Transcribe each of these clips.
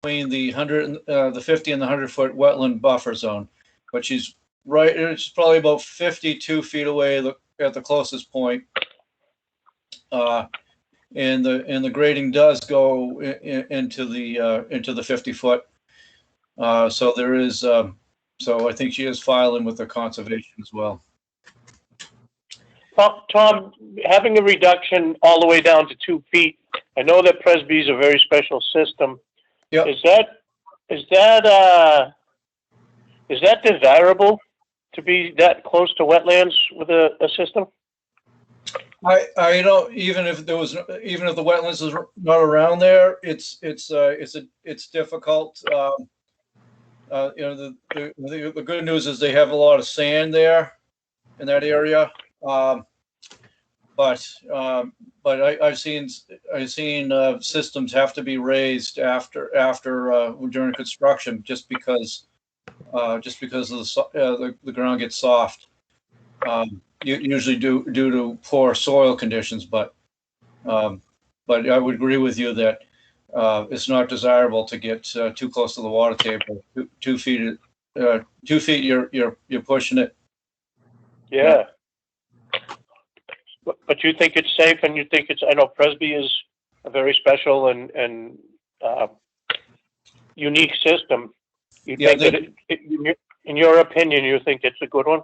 between the 50 and the 100-foot wetland buffer zone, but she's right. It's probably about 52 feet away at the closest point. And the grading does go into the 50-foot. So there is. So I think she is filing with the conservation as well. Tom, having a reduction all the way down to 2 feet, I know that Presby is a very special system. Yep. Is that desirable to be that close to wetlands with a system? I know even if the wetlands is not around there, it's difficult. The good news is they have a lot of sand there in that area. But I've seen systems have to be raised after during construction just because of the ground gets soft. Usually due to poor soil conditions, but I would agree with you that it's not desirable to get too close to the water table. 2 feet, 2 feet, you're pushing it. Yeah. But you think it's safe, and you think I know Presby is a very special and unique system. You think in your opinion, you think it's a good one?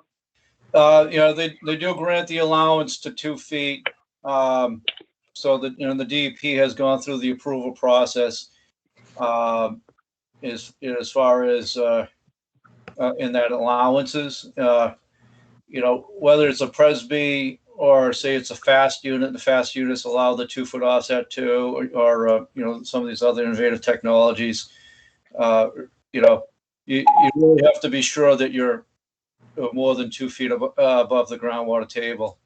They do grant the allowance to 2 feet. So that, the DEP has gone through the approval process as far as in that allowances. Whether it's a Presby or say it's a fast unit, the fast units allow the 2 foot offset too, or some of these other innovative technologies. You really have to be sure that you're more than 2 feet above the groundwater table.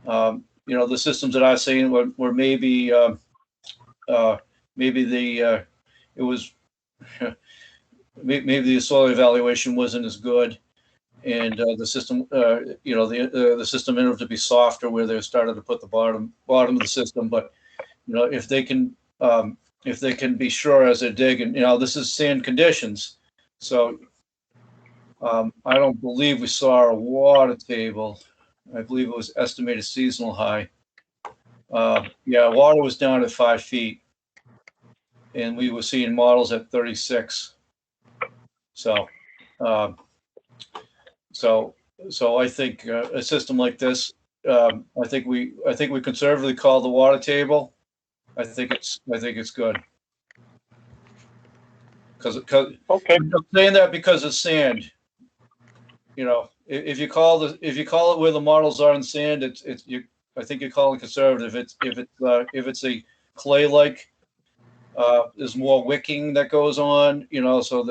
The systems that I've seen were maybe maybe the soil evaluation wasn't as good, and the system the system ended up to be softer where they started to put the bottom of the system. But if they can be sure as they dig, and this is sand conditions, so I don't believe we saw a water table. I believe it was estimated seasonal high. Water was down at 5 feet, and we were seeing models at 36. So I think a system like this, I think we conservatively call the water table. I think it's good. Because okay. I'm saying that because of sand. If you call it where the models are in sand, I think you're calling conservative. If it's a clay like, there's more wicking that goes on. So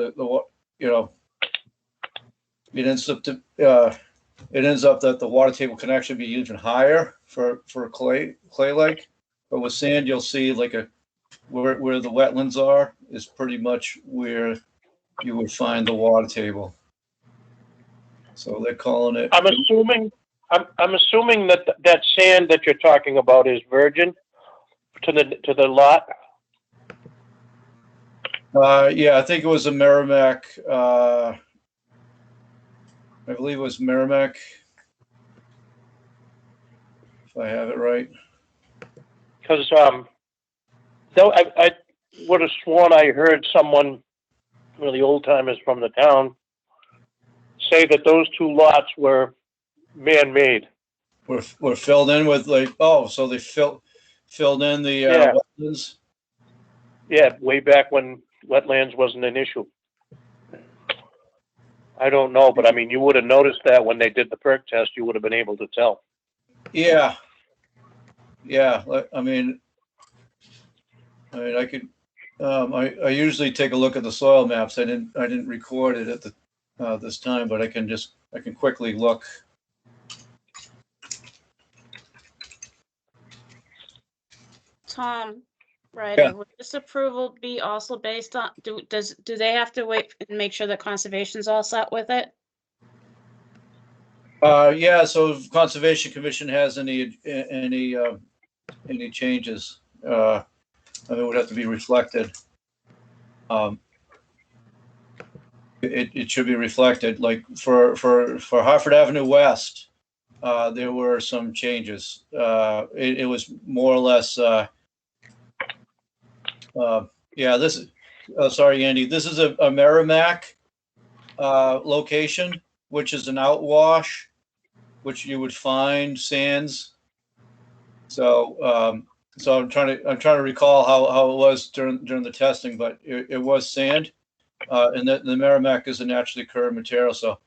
it ends up that the water table can actually be even higher for clay like. But with sand, you'll see like where the wetlands are is pretty much where you would find the water table. So they're calling it. I'm assuming that sand that you're talking about is virgin to the lot. I think it was a Merrimack. I believe it was Merrimack, if I have it right. Because though I would have sworn I heard someone, one of the old timers from the town, say that those 2 lots were man-made. Were filled in with so they filled in the wetlands. Yeah, way back when wetlands wasn't an issue. I don't know, but I mean, you would have noticed that when they did the perk test, you would have been able to tell. Yeah. I mean, I could. I usually take a look at the soil maps. I didn't record it at this time, but I can quickly look. Tom, right? Yeah. Would this approval be also based on, do they have to wait and make sure that conservation's all set with it? So if Conservation Commission has any changes, it would have to be reflected. it should be reflected. Like for Hartford Avenue West, there were some changes. It was more or less, yeah, this is, sorry, Andy, this is a Merrimack location, which is an outwash, which you would find sands. So, so I'm trying to recall how it was during the testing, but it was sand, and the Merrimack is a naturally occurring material. So,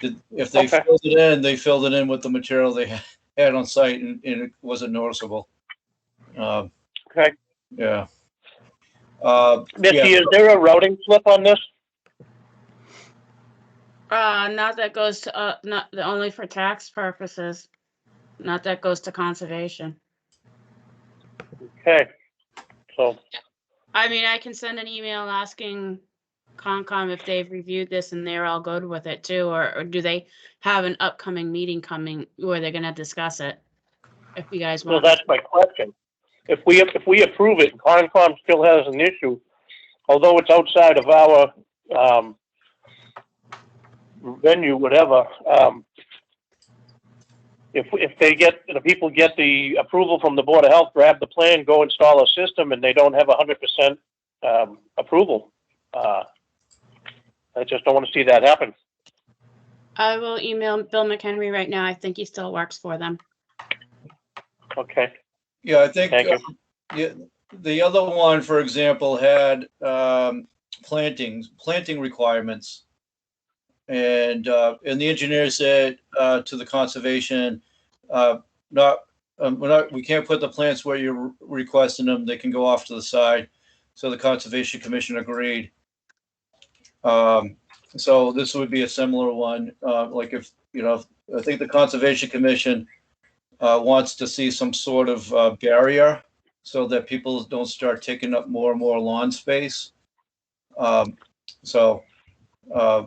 if they Okay. filled it in, they filled it in with the material they had on site, and it wasn't noticeable. Okay. Yeah. Missy, Yeah. is there a routing slip on this? Not that goes to, not only for tax purposes. Not that goes to conservation. Okay. So, I mean, I can send an email asking Concom if they've reviewed this and they're all good with it too, or do they have an upcoming meeting coming where they're gonna discuss it? If you guys well, want. that's my question. If we approve it, and Concom still has an issue, although it's outside of our venue, whatever. If the people get the approval from the Board of Health, grab the plan, go install a system, and they don't have 100% approval, I just don't want to see that happen. I will email Bill McHenry right now. I think he still works for them. Okay. Yeah, I think Thank yeah, the other one, for example, had planting requirements, and the engineer said to the conservation, we can't put the plants where you're requesting them. They can go off to the side. So the Conservation Commission agreed. So this would be a similar one. Like if, I think the Conservation Commission wants to see some sort of barrier so that people don't start taking up more and more lawn space. So, they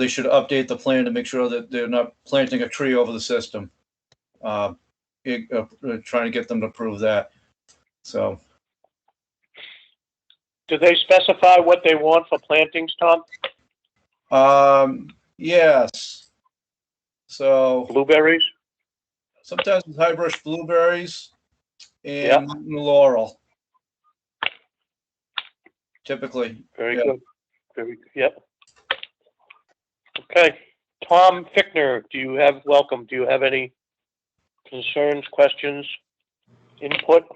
should update the plan to make sure that they're not planting a tree over the system. Trying to get them to approve that. So, Do they specify what they want for plantings, Tom? yes. So Blueberries? sometimes it's high brush blueberries and Yeah. mountain laurel. Typically. Very Yeah. good. Very good. Yep. Okay. Tom Fickner, welcome. Do you have any concerns, questions, input?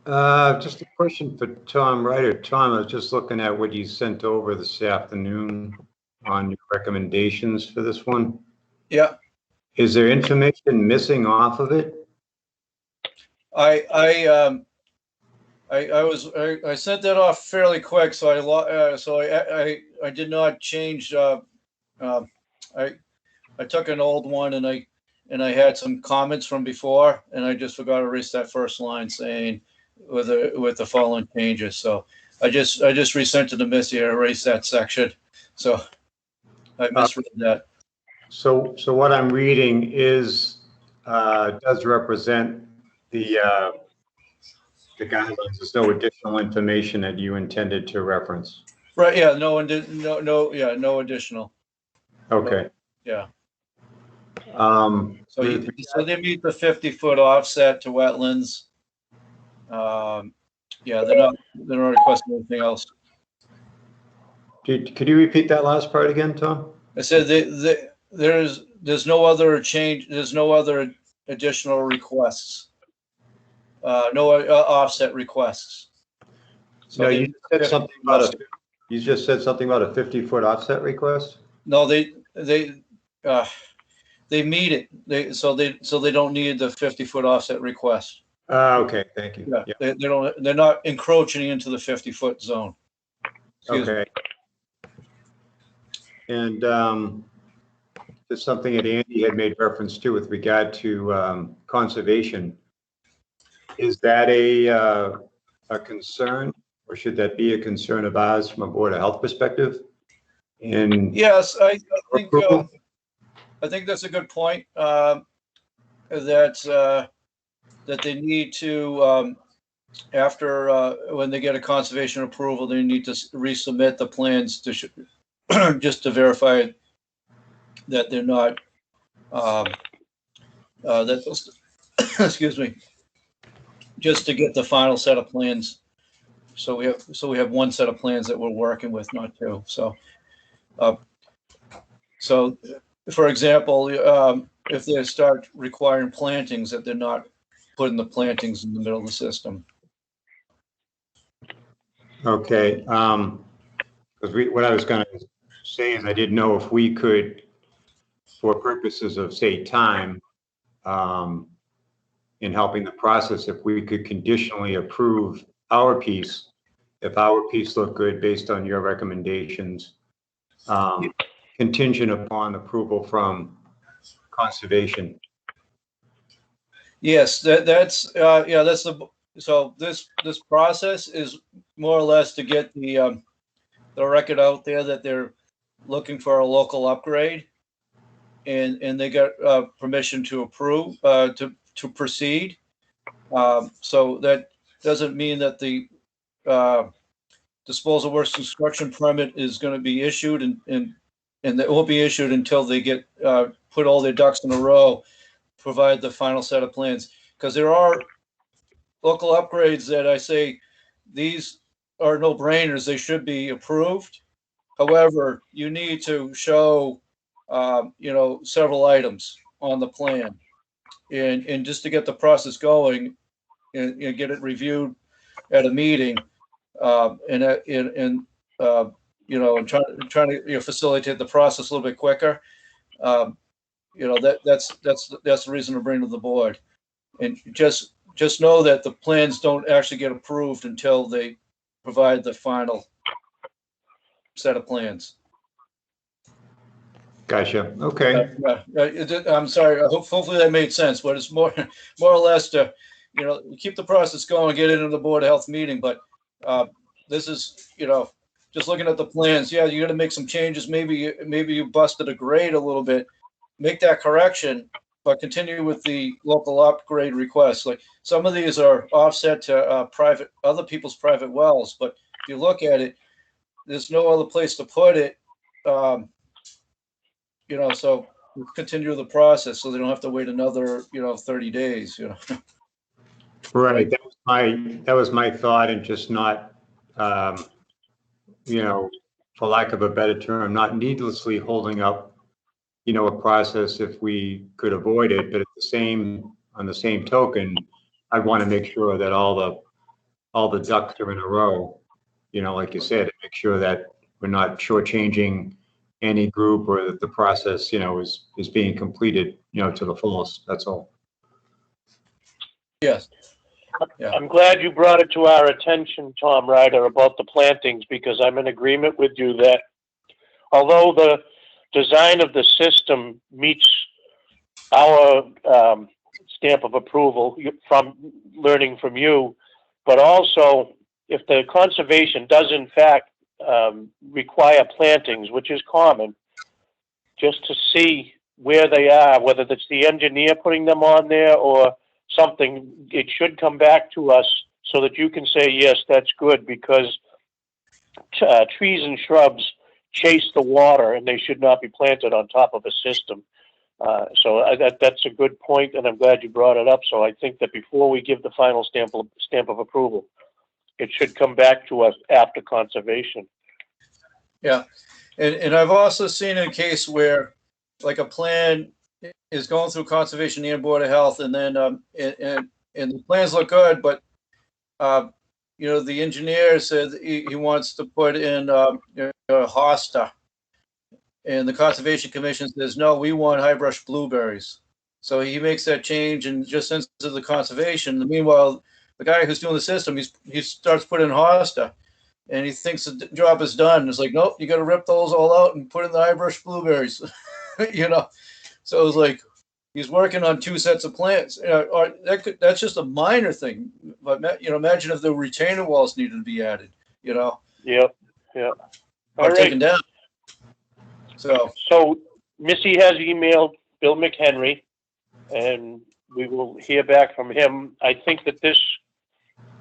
Just a question for Tom Ryder. Tom, I was just looking at what you sent over this afternoon on your recommendations for this one. Yeah. Is there information missing off of it? I sent that off fairly quick, so I did not change. I took an old one and I had some comments from before, and I just forgot to erase that first line saying with the following changes. So I just resent it to Missy. I erased that section, so I misread that. So what I'm reading is does represent the guidelines. There's no additional information that you intended to reference. Right? Yeah. No additional. Okay. Yeah. So So they meet the 50-foot offset to wetlands. Yeah, they're not requesting anything else. could you repeat that last part again, Tom? I said there's no other change. There's no other additional requests. No offset requests. So No, you said something about you just said something about a 50-foot offset request. No, they meet it. So they don't need the 50-foot offset request. Okay, thank you. Yeah. They're not encroaching into the 50-foot zone. Excuse Okay. And there's something that Andy had made reference to with regard to conservation. Is that a concern, or should that be a concern of ours from a Board of Health perspective? And yes, I think that's a good point. That they need to when they get a conservation approval, they need to resubmit the plans to just to verify that they're not that excuse me, just to get the final set of plans. So we have one set of plans that we're working with, not two. So for example, if they start requiring plantings, that they're not putting the plantings in the middle of the system. Okay, because what I was gonna say is I didn't know if we could, for purposes of, say, time, in helping the process, if we could conditionally approve our piece, if our piece looked good based on your recommendations, contingent upon approval from conservation. Yes, that's so this process is more or less to get the record out there that they're looking for a local upgrade, and they got permission to approve to proceed. So that doesn't mean that the disposal works construction permit is going to be issued, and it won't be issued until they get put all their ducks in a row, provide the final set of plans. Because there are local upgrades that I say these are no brainers; they should be approved. However, you need to show several items on the plan, and just to get the process going and get it reviewed at a meeting, and trying to facilitate the process a little bit quicker. That's the reason to bring to the board, and just know that the plans don't actually get approved until they provide the final set of plans. Gotcha. Okay. I'm sorry. Hopefully that made sense, but it's more or less to, keep the process going, get it into the Board of Health meeting. But this is, just looking at the plans. Yeah, you got to make some changes. Maybe you busted a grade a little bit. Make that correction, but continue with the local upgrade requests. Like some of these are offset to other people's private wells, but if you look at it, there's no other place to put it. So we'll continue the process so they don't have to wait another, 30 days, Right. That was my thought, and just not, for lack of a better term, not needlessly holding up, a process if we could avoid it. But on the same token, I want to make sure that all the ducks are in a row, like you said, and make sure that we're not shortchanging any group, or that the process, is being completed, to the fullest. That's all. Yes. Yeah. I'm glad you brought it to our attention, Tom Ryder, about the plantings, because I'm in agreement with you that although the design of the system meets our stamp of approval from learning from you, but also if the conservation does in fact require plantings, which is common, just to see where they are, whether it's the engineer putting them on there or something, it should come back to us so that you can say, yes, that's good, because trees and shrubs chase the water and they should not be planted on top of a system. So that's a good point, and I'm glad you brought it up. So I think that before we give the final stamp of approval, it should come back to us after conservation. Yeah. And I've also seen a case where like a plan is going through conservation and Board of Health, and then and the plans look good, but the engineer said he wants to put in a hosta, and the Conservation Commission says no, we want high brush blueberries. So he makes that change and just sends it to the conservation. Meanwhile, the guy who's doing the system, he starts putting in hosta, and he thinks the job is done. It's like, nope, you got to rip those all out and put in the high brush blueberries. So it was like he's working on two sets of plants. That's just a minor thing, but imagine if the retaining walls needed to be added. Yeah. Or All taken right. down. So Missy has emailed Bill McHenry, and we will hear back from him. I think that this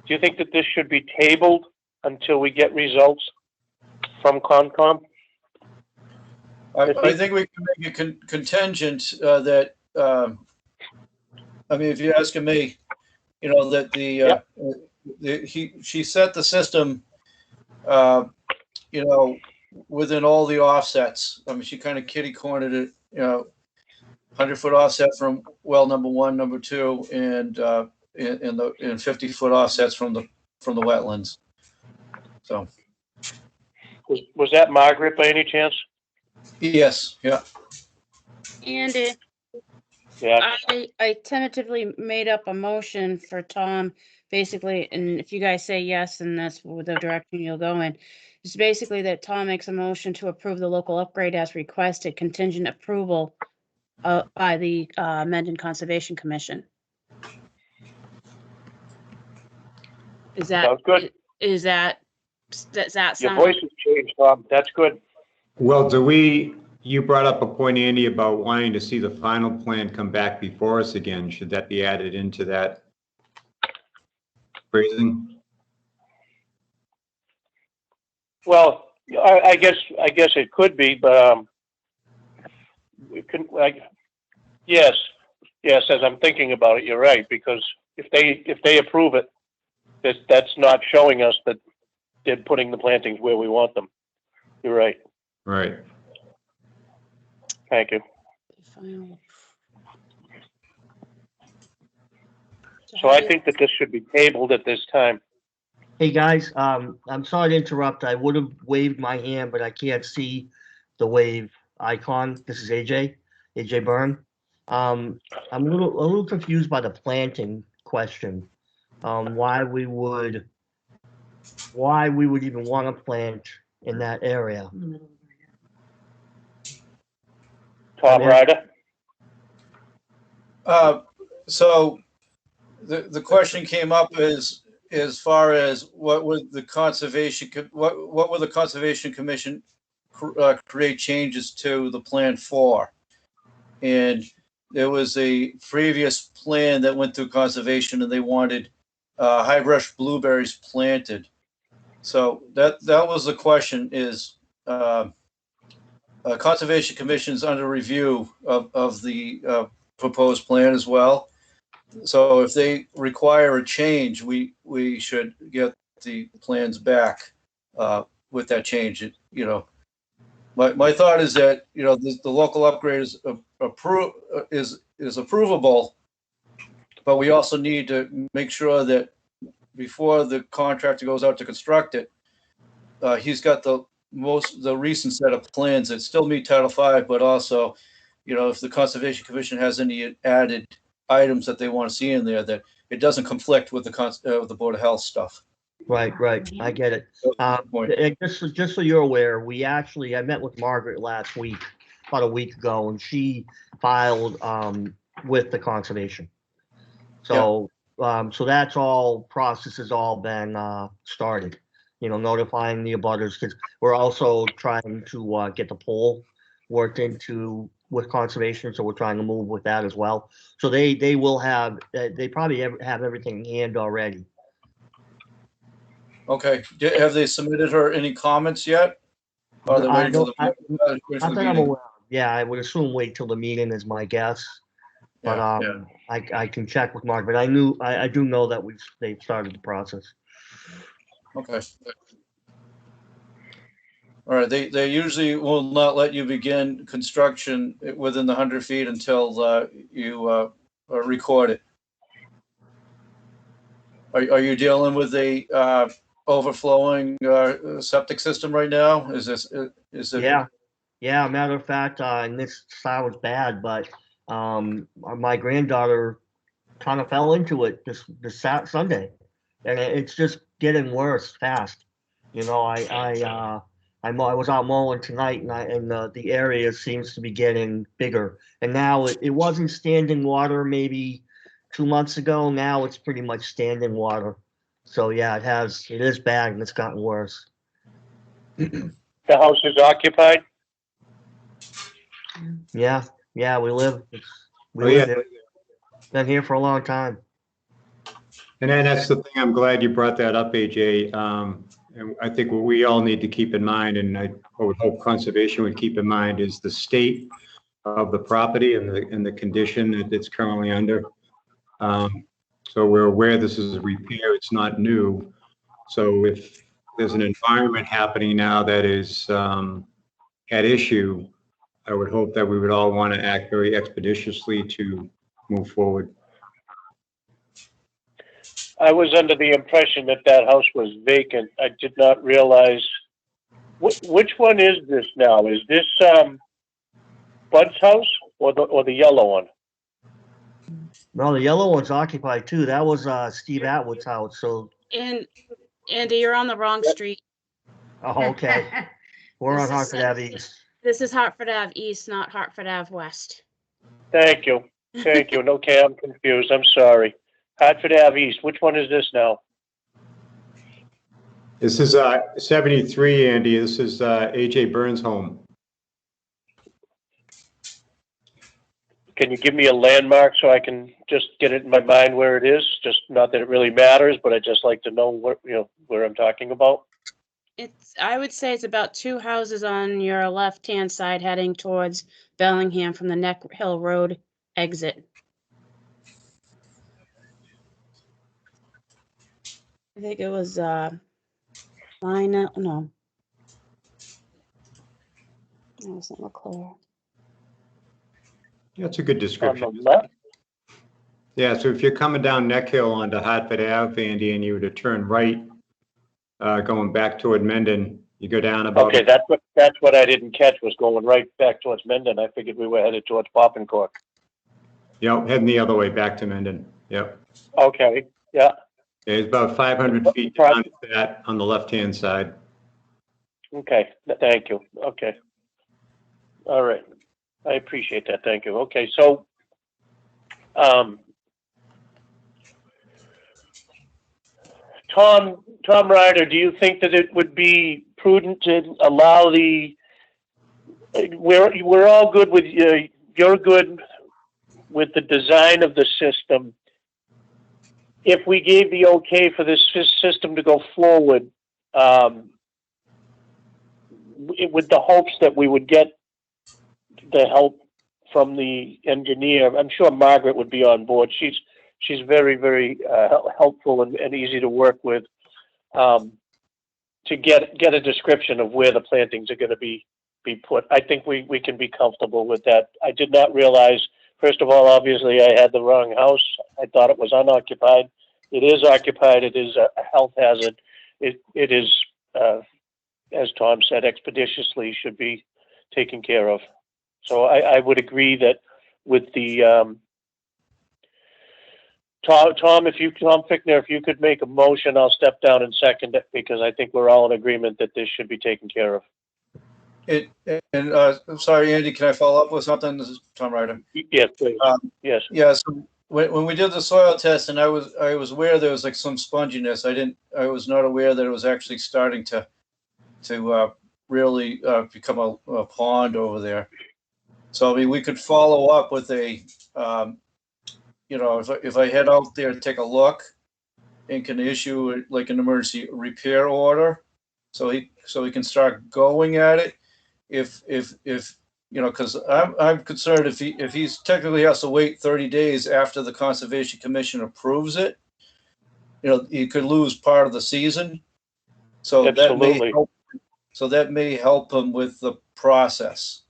Do you think that this should be tabled until we get results from Concom? I think we can make it contingent that, I mean, if you're asking me, you know, that she set the system, you know, within all the offsets. I mean, she kind of kitty cornered it, you know, 100-foot offset from well number 1, number 2, and 50-foot offsets from the wetlands. So. Was that Margaret by any chance? Yes, yeah. Andy, Yeah. I tentatively made up a motion for Tom, basically, and if you guys say yes, and that's the direction you'll go in. It's basically that Tom makes a motion to approve the local upgrade as requested, contingent approval by the Mendon Conservation Commission. Is that Sounds good. Does that Your sound? voice has changed, Tom. That's good. Well, you brought up a point, Andy, about wanting to see the final plan come back before us again. Should that be added into that phrasing? Well, I guess it could be, but we can, yes, as I'm thinking about it, you're right, because if they approve it, that's not showing us that they're putting the plantings where we want them. You're right. Right. Thank you. So I think that this should be tabled at this time. Hey, guys, I'm sorry to interrupt. I would have waved my hand, but I can't see the wave icon. This is AJ Byrne. I'm a little confused by the planting question. Why we would even want to plant in that area. Tom Ryder? So the question came up as far as what would the conservation commission create changes to the plan for? And there was a previous plan that went through conservation, and they wanted high brush blueberries planted. So that was the question: is Conservation Commission's under review of the proposed plan as well. So if they require a change, we should get the plans back with that change. You know, my thought is that, you know, the local upgrade is approvable, but we also need to make sure that before the contractor goes out to construct it, he's got the recent set of plans that still meet Title V, but also, you know, if the Conservation Commission has any added items that they want to see in there, that it doesn't conflict with the Board of Health stuff. Right. I get it. Just so you're aware, I met with Margaret last week, about a week ago, and she filed with the conservation. So so that's all, process has all been started. You know, notifying the abutters, because we're also trying to get the pole worked into with conservation, so we're trying to move with that as well. So they will have, they probably have everything in hand already. Okay. Have they submitted her any comments yet? Or are they waiting for Not the that I'm meeting? aware of. Yeah, I would assume wait till the meeting is my guess. But Yeah. I can check with Mark, but I do know that they've started the process. Okay. All right, they usually will not let you begin construction within the 100 feet until you record it. Are you dealing with a overflowing septic system right now? Is it? Yeah. Matter of fact, and this sounds bad, but my granddaughter kind of fell into it this Sunday, and it's just getting worse fast. You know, I was out mowing tonight, and the area seems to be getting bigger. And now it wasn't standing water maybe 2 months ago. Now it's pretty much standing water. So yeah, it is bad, and it's gotten worse. The house is occupied? Yeah, we live Oh, yeah. there. Been here for a long time. And then that's the thing, I'm glad you brought that up, AJ. And I think what we all need to keep in mind, and I would hope conservation would keep in mind, is the state of the property and the condition that it's currently under. So we're aware this is a repair, it's not new. So if there's an environment happening now that is at issue, I would hope that we would all want to act very expeditiously to move forward. I was under the impression that that house was vacant. I did not realize. Which one is this now? Is this Bud's house or the yellow one? No, the yellow one's occupied too. That was Steve Atwood's house. So, And Andy, you're on the wrong street. oh, okay. We're on This is Hartford Ave East. This is Hartford Ave East, not Hartford Ave West. Thank you. Thank you. Okay, I'm confused. I'm sorry. Hartford Ave East. Which one is this now? This is 73, Andy. This is AJ Burns' home. Can you give me a landmark so I can just get it in my mind where it is? Just not that it really matters, but I just like to know what, where I'm talking about. I would say it's about 2 houses on your left-hand side heading towards Bellingham from the Neck Hill Road exit. I think it was, Lina, no. That wasn't Leclerc. That's a good On description. the left? Yeah, so if you're coming down Neck Hill onto Hartford Ave, Andy, and you were to turn right, going back toward Mendon, you go down about. Okay, that's what I didn't catch, was going right back towards Mendon. I figured we were headed towards Poppincourt. Yep, heading the other way back to Mendon. Yep. Okay, yeah. It's about 500 feet down to that on the left-hand side. Okay, thank you. Okay. All right. I appreciate that. Thank you. Okay, so, Tom Ryder, do you think that it would be prudent to allow we're all good with, you're good with the design of the system. If we gave the okay for this system to go forward, with the hopes that we would get the help from the engineer, I'm sure Margaret would be on board. She's very, very helpful and easy to work with, to get a description of where the plantings are going to be put. I think we can be comfortable with that. I did not realize, first of all, obviously I had the wrong house. I thought it was unoccupied. It is occupied. It is a health hazard. It is, as Tom said, expeditiously should be taken care of. So I would agree that with the, Tom Fickner, if you could make a motion, I'll step down and second it, because I think we're all in agreement that this should be taken care of. I'm sorry, Andy, can I follow up with something? This is Tom Ryder. Yes, please. Yes. Yeah, so when we did the soil test, and I was aware there was like some sponginess. I was not aware that it was actually starting to really become a pond over there. So I mean, we could follow up with a, if I head out there to take a look, and can issue like an emergency repair order, so he can start going at it. If because I'm concerned if he's technically has to wait 30 days after the Conservation Commission approves it, he could lose part of the season. So absolutely. that may help him with the process.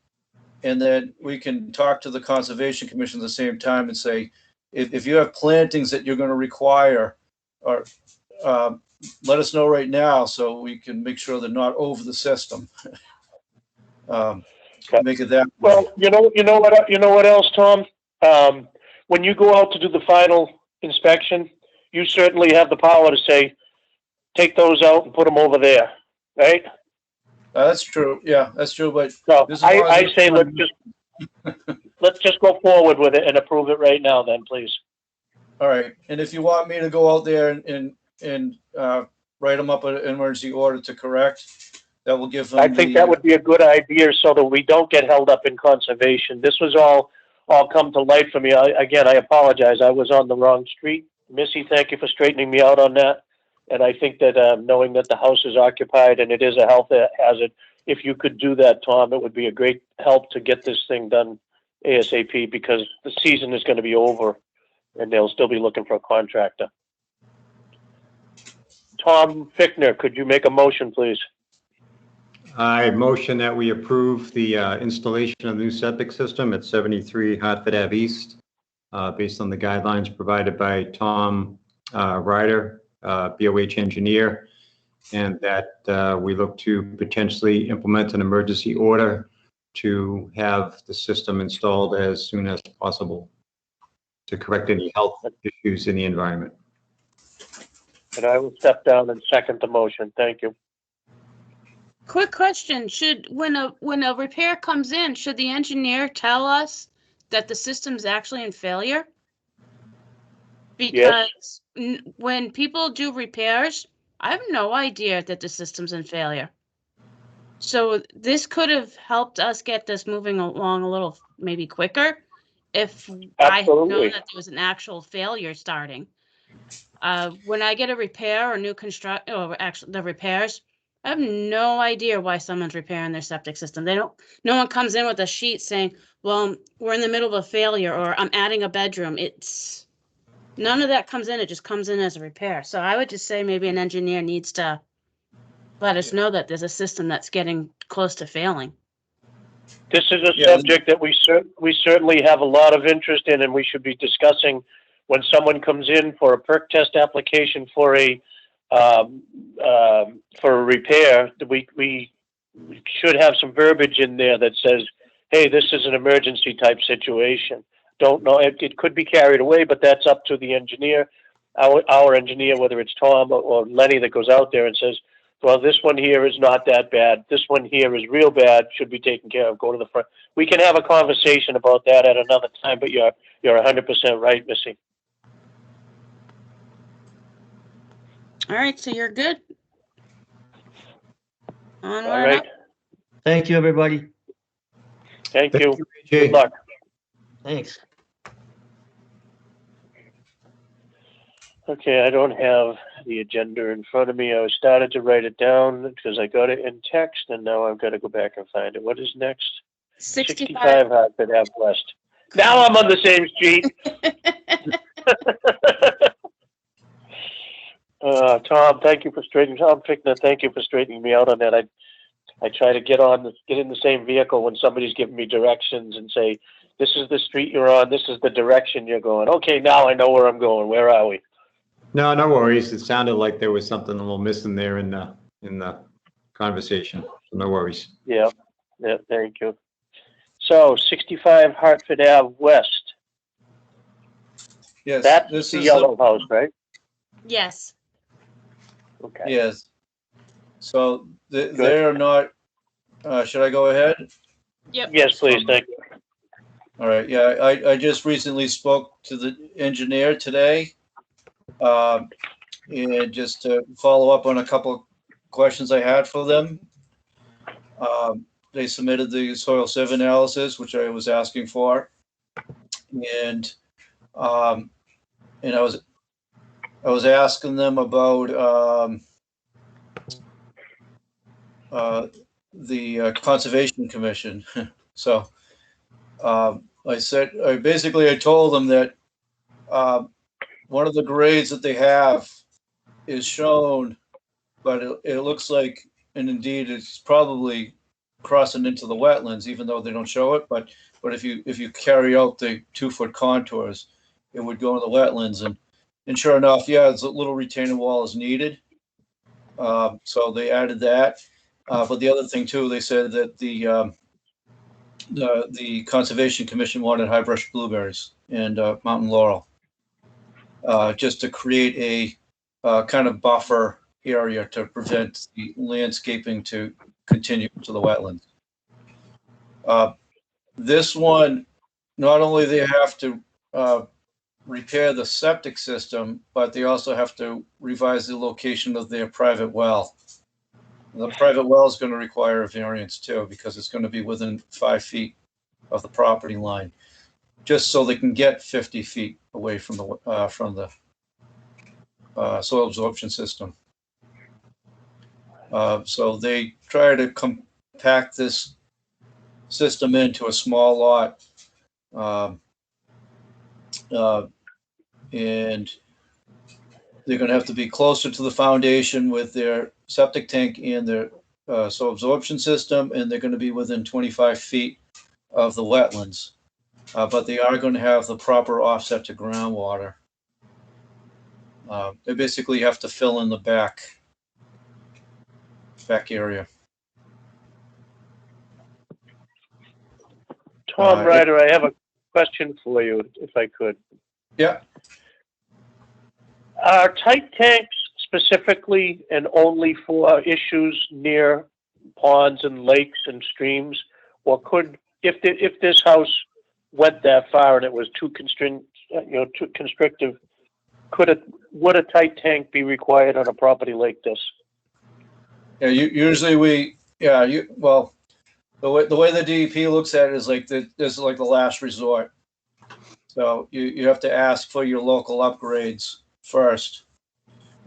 And then we can talk to the Conservation Commission at the same time and say, if you have plantings that you're going to require, or let us know right now so we can make sure they're not over the system. Make it that way. Well, you know what else, Tom? When you go out to do the final inspection, you certainly have the power to say, take those out and put them over there, right? That's true. Yeah, that's true. But So this is I say let's just go forward with it and approve it right now, then, please. all right. And if you want me to go out there and write them up an emergency order to correct, that will give them. I think that would be a good idea, so that we don't get held up in conservation. This was all come to light for me. I apologize. I was on the wrong street. Missy, thank you for straightening me out on that. And I think that knowing that the house is occupied and it is a health hazard, if you could do that, Tom, it would be a great help to get this thing done ASAP, because the season is going to be over and they'll still be looking for a contractor. Tom Fickner, could you make a motion, please? I motion that we approve the installation of the new septic system at 73 Hartford Ave East, based on the guidelines provided by Tom Ryder, BOH engineer, and that we look to potentially implement an emergency order to have the system installed as soon as possible to correct any health issues in the environment. And I will step down and second the motion. Thank you. Quick question, when a repair comes in, should the engineer tell us that the system's actually in failure? Because when people do repairs, I have no idea that the system's in failure. So this could have helped us get this moving along a little maybe quicker if I had known Absolutely. that there was an actual failure starting. When I get a repair or new construct, or actually the repairs, I have no idea why someone's repairing their septic system. No one comes in with a sheet saying, well, we're in the middle of a failure, or I'm adding a bedroom. None of that comes in. It just comes in as a repair. So I would just say maybe an engineer needs to let us know that there's a system that's getting close to failing. This is a subject that we certainly have a lot of interest in, and we should be discussing when someone comes in for a perk test application for a repair. We should have some verbiage in there that says, hey, this is an emergency type situation. Don't know, it could be carried away, but that's up to the engineer, our engineer, whether it's Tom or Lenny that goes out there and says, well, this one here is not that bad. This one here is real bad, should be taken care of. Go to the front. We can have a conversation about that at another time, but you're 100% right, Missy. All right, so you're good. All right. Thank you, everybody. Thank you. AJ. Good luck. Thanks. Okay, I don't have the agenda in front of me. I started to write it down because I got it in text, and now I've got to go back and find it. What is next? 65. Hartford Ave West. Now I'm on the same street. Tom, thank you for straightening. Tom Fickner, thank you for straightening me out on that. I try to get in the same vehicle when somebody's giving me directions and say, this is the street you're on. This is the direction you're going. Okay, now I know where I'm going. Where are we? No, no worries. It sounded like there was something a little missing there in the conversation. So no worries. Yeah, thank you. So 65 Hartford Ave West. Yes. That's this the is yellow house, right? Yes. Okay. Yes. So they're not, should I go ahead? Yep. Yes, please. Thank you. All right. Yeah, I just recently spoke to the engineer today. And just to follow up on a couple questions I had for them. They submitted the soil sieve analysis, which I was asking for. And I was asking them about the Conservation Commission. So I told them that one of the grades that they have is shown, but it looks like, and indeed it's probably crossing into the wetlands, even though they don't show it. But if you carry out the 2-foot contours, it would go in the wetlands. And sure enough, yeah, it's a little retaining wall is needed. So they added that. But the other thing too, they said that the Conservation Commission wanted high brush blueberries and mountain laurel, just to create a kind of buffer area to prevent the landscaping to continue to the wetlands. This one, not only they have to repair the septic system, but they also have to revise the location of their private well. The private well is going to require a variance too, because it's going to be within 5 feet of the property line, just so they can get 50 feet away from the soil absorption system. So they try to compact this system into a small lot. And they're going to have to be closer to the foundation with their septic tank and their soil absorption system, and they're going to be within 25 feet of the wetlands. But they are going to have the proper offset to groundwater. They basically have to fill in the back area. Tom Ryder, I have a question for you, if I could. Yeah. Are tight tanks specifically and only for issues near ponds and lakes and streams, or could, if this house went that far and it was too too constrictive, would a tight tank be required on a property like this? Yeah, usually well, the way the DEP looks at it is like this is like the last resort. So you have to ask for your local upgrades first,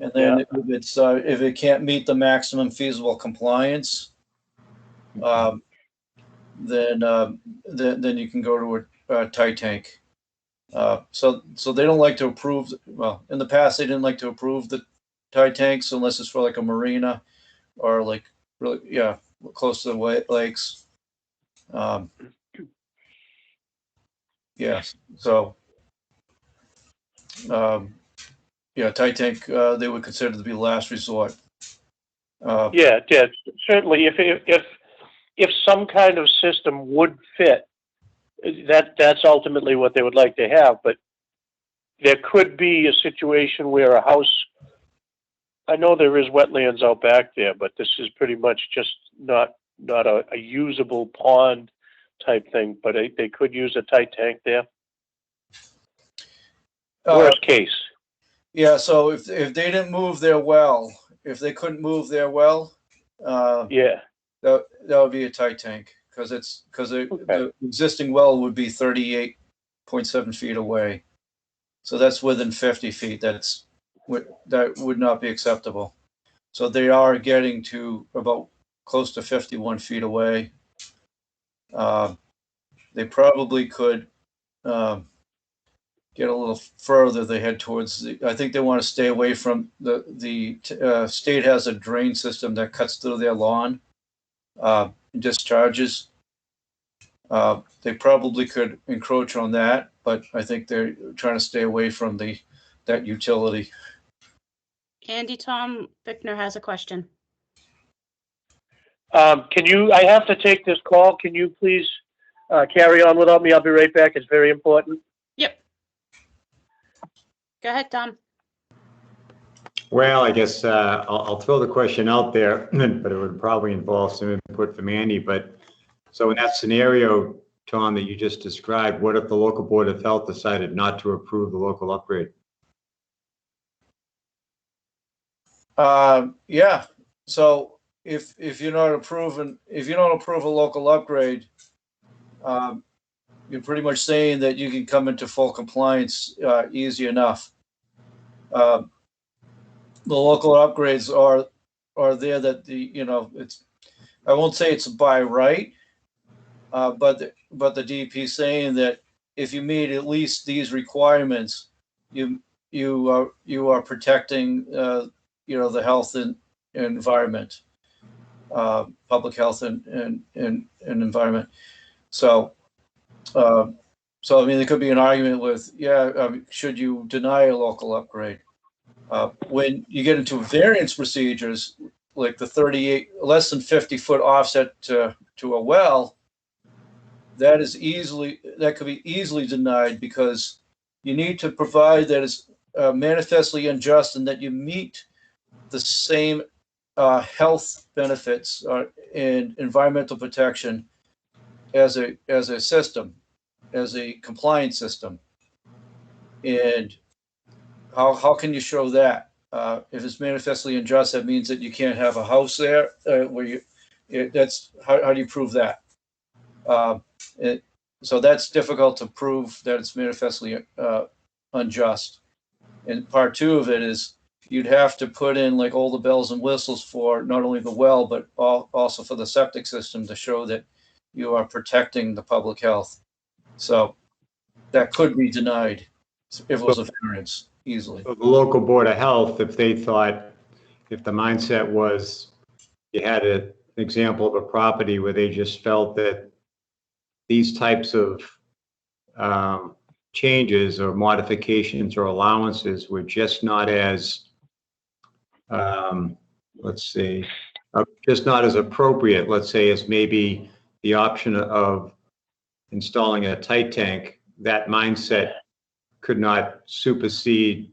and then if it can't meet the maximum feasible compliance, then you can go to a tight tank. So they don't like to approve. Well, in the past they didn't like to approve the tight tanks unless it's for like a marina or like really close to the lakes. So tight tank they would consider to be last resort. Certainly. If some kind of system would fit, that's ultimately what they would like to have. But there could be a situation where a house, I know there is wetlands out back there, but this is pretty much just not a usable pond type thing, but they could use a tight tank there. Worst case. Yeah, so if they didn't move their well, if they couldn't move their well, that would be a tight tank because the existing well would be 38.7 feet away. So that's within 50 feet. That would not be acceptable. So they are getting to about close to 51 feet away. They probably could get a little further. They head towards I think they want to stay away from the state has a drain system that cuts through their lawn, discharges. They probably could encroach on that, but I think they're trying to stay away from that utility. Andy, Tom Bickner has a question. I have to take this call. Can you please carry on without me? I'll be right back. It's very important. Yep. Go ahead, Tom. Well, I guess I'll throw the question out there, but it would probably involve some input from Andy. But so in that scenario, Tom, that you just described, what if the local board of health decided not to approve the local upgrade? So if you don't approve a local upgrade, you're pretty much saying that you can come into full compliance easy enough. The local upgrades are there that it's, I won't say it's by right, but the DEP is saying that if you meet at least these requirements, you are protecting the health and environment, public health and environment. So I mean, there could be an argument with, should you deny a local upgrade? When you get into variance procedures, like the 38, less than 50 foot offset to a well, that could be easily denied because you need to provide that it's manifestly unjust and that you meet the same health benefits and environmental protection as a system, as a compliance system. And how can you show that? If it's manifestly unjust, that means that you can't have a house there where how do you prove that? So that's difficult to prove that it's manifestly unjust. And part two of it is you'd have to put in like all the bells and whistles for not only the well, but also for the septic system to show that you are protecting the public health. So that could be denied if it was a variance easily. So the local board of health, if they thought, if the mindset was, you had an example of a property where they just felt that these types of changes or modifications or allowances were just not as, let's see, just not as appropriate, let's say, as maybe the option of installing a tight tank, that mindset could not supersede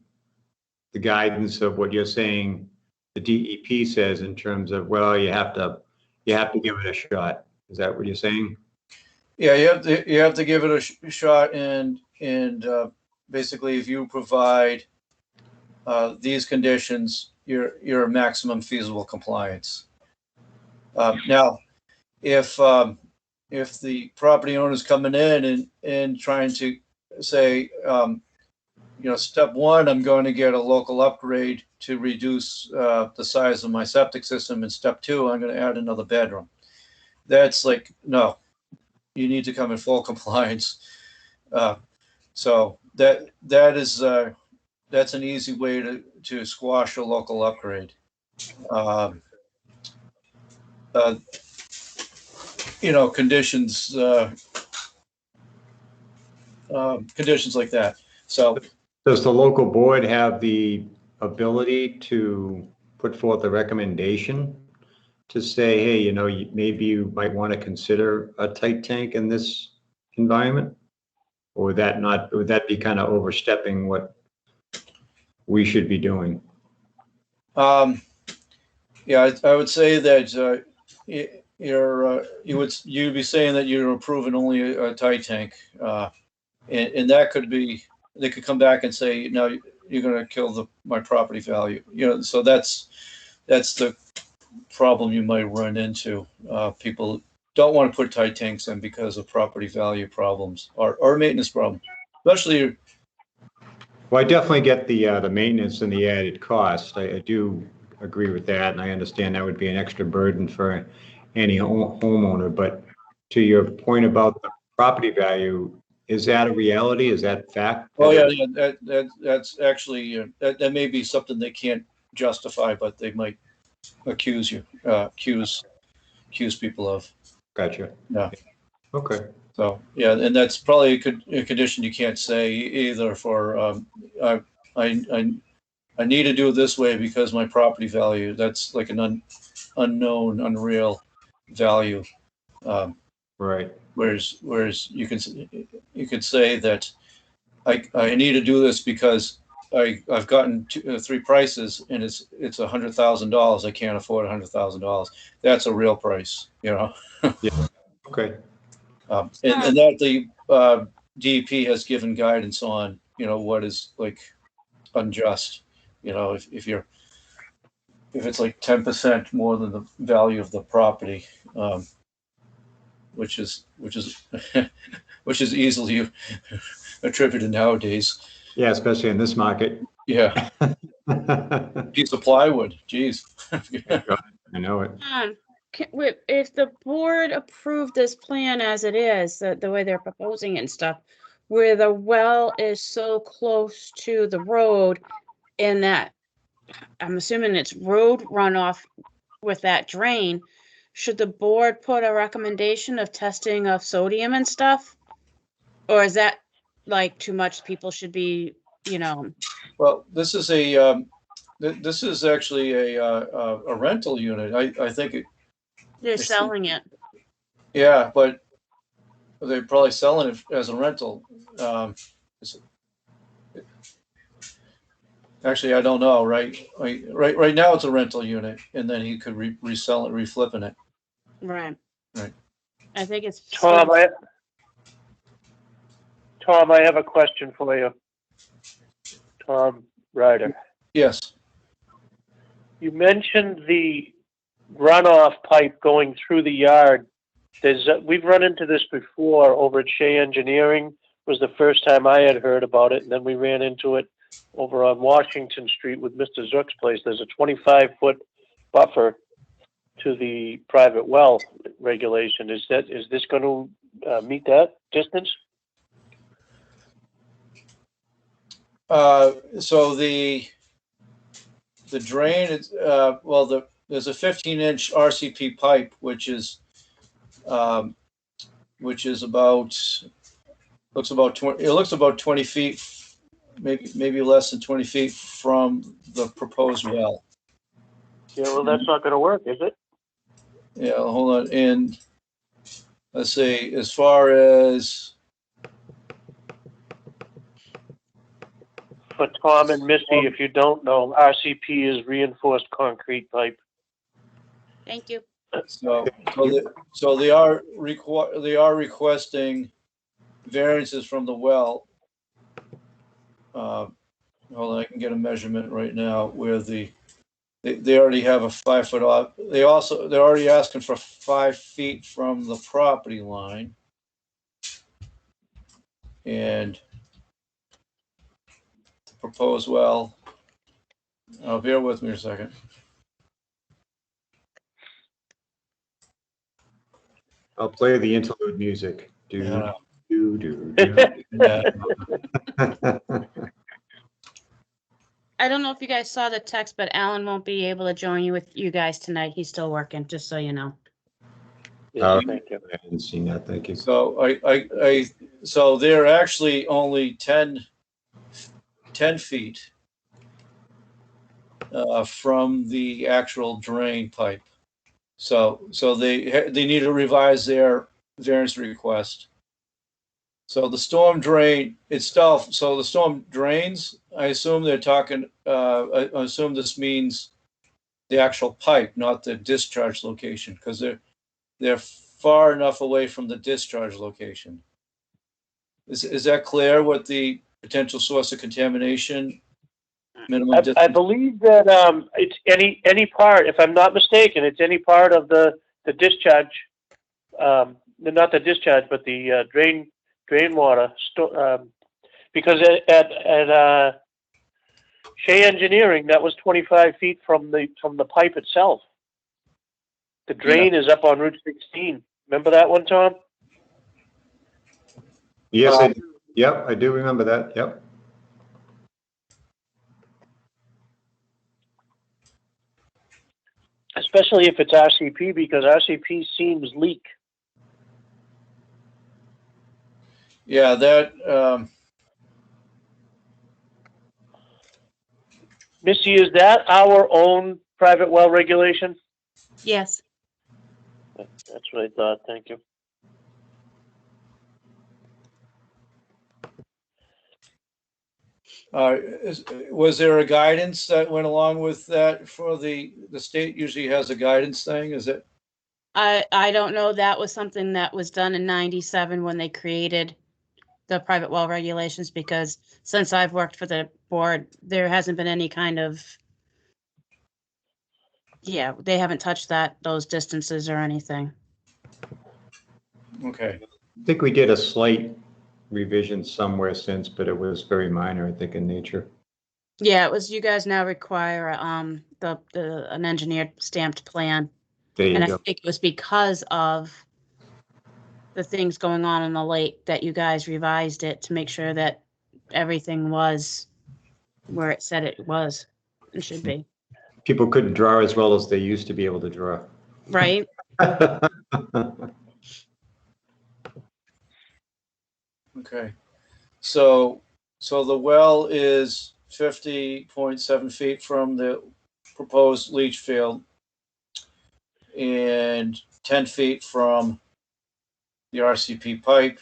the guidance of what you're saying the DEP says in terms of, well, you have to give it a shot. Is that what you're saying? Yeah, you have to give it a shot, and basically, if you provide these conditions, you're a maximum feasible compliance. Now, if the property owner's coming in and trying to say, step one, I'm going to get a local upgrade to reduce the size of my septic system, and step two, I'm going to add another bedroom. That's like, no, you need to come in full compliance. So that's an easy way to squash a local upgrade. Conditions like that. So does the local board have the ability to put forth a recommendation to say, hey, maybe you might want to consider a tight tank in this environment? Or would that be kind of overstepping what we should be doing? Yeah, I would say that you'd be saying that you're approving only a tight tank, and that could be, they could come back and say, no, you're going to kill my property value. So that's the problem you might run into. People don't want to put tight tanks in because of property value problems or maintenance problems, especially. Well, I definitely get the maintenance and the added cost. I do agree with that, and I understand that would be an extra burden for any homeowner. But to your point about the property value, is that a reality? Is that fact? Oh yeah, that's actually that may be something they can't justify, but they might accuse people of. Gotcha. Yeah. Okay. So yeah, and that's probably a condition you can't say either. For I need to do it this way because my property value, that's like an unknown, unreal value. Right. Whereas you could say that I need to do this because I've gotten three prices and it's $100,000. I can't afford $100,000. That's a real price, Yeah. Okay. and that the DEP has given guidance on, what is like unjust. If it's like 10% more than the value of the property, which is easily attributed nowadays. Yeah, especially in this market. Yeah. Piece of plywood. Geez. I know it. If the board approved this plan as it is, the way they're proposing it and stuff, where the well is so close to the road, and that I'm assuming it's road runoff with that drain, should the board put a recommendation of testing of sodium and stuff? Or is that like too much? People should be, Well, this is actually a rental unit. I think they're selling it. Yeah, but they're probably selling it as a rental. Actually, I don't know. Right now it's a rental unit, and then he could resell it, reflipping it. Right. Right. I think it's Tom, I have a question for you. Tom Ryder. Yes. You mentioned the runoff pipe going through the yard. We've run into this before over at Shea Engineering. Was the first time I had heard about it, and then we ran into it over on Washington Street with Mr. Zook's place, there's a 25-foot buffer to the private well regulation. Is this going to meet that distance? So the drain is, there's a 15-inch RCP pipe, which is about, looks about 20 feet, maybe less than 20 feet from the proposed well. Yeah, well, that's not going to work, is it? Yeah, hold on. And let's see, as far as, For Tom and Missy, if you don't know, RCP is reinforced concrete pipe. Thank you. so they are requesting variances from the well. Hold on, I can get a measurement right now where they already have a 5 foot off. They're already asking for 5 feet from the property line. And the proposed well, bear with me a second. I'll play the interlude music. Yeah. Yeah. I don't know if you guys saw the text, but Alan won't be able to join you guys tonight. He's still working, just so you know. Yeah, thank you. I haven't seen that, thank you. So so they're actually only 10 feet from the actual drain pipe. So they need to revise their variance request. So the storm drain itself, so the storm drains, I assume they're talking, I assume this means the actual pipe, not the discharge location, because they're far enough away from the discharge location. Is that clear what the potential source of contamination minimum distance? I believe that it's any part, if I'm not mistaken, it's any part of the discharge, not the discharge, but the drain water, because at Shea Engineering, that was 25 feet from the pipe itself. The drain is up on Route 16. Remember that one, Tom? Yes, I do. Yep, I do remember that. Yep. Especially if it's RCP, because RCP seems leak. Yeah, that, Missy, is that our own private well regulation? Yes. That's what I thought. Thank you. was there a guidance that went along with that for the state usually has a guidance thing? Is it? I don't know. That was something that was done in 97 when they created the private well regulations, because since I've worked for the board, there hasn't been any kind of, they haven't touched those distances or anything. Okay. I think we did a slight revision somewhere since, but it was very minor, I think, in nature. Yeah, it was, you guys now require an engineered stamped plan. There you And I go. think it was because of the things going on in the lake that you guys revised it to make sure that everything was where it said it was and should be. People couldn't draw as well as they used to be able to draw. Right? Okay. So the well is 50.7 feet from the proposed leach field and 10 feet from the RCP pipe.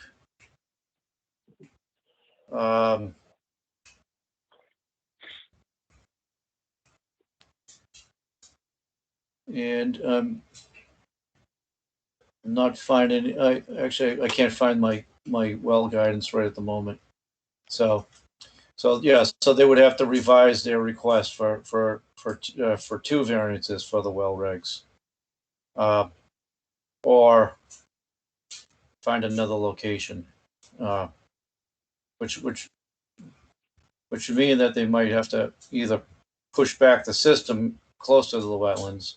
And I'm not finding, I can't find my well guidance right at the moment. So they would have to revise their request for 2 variances for the well regs. Or find another location, which which would mean that they might have to either push back the system closer to the wetlands.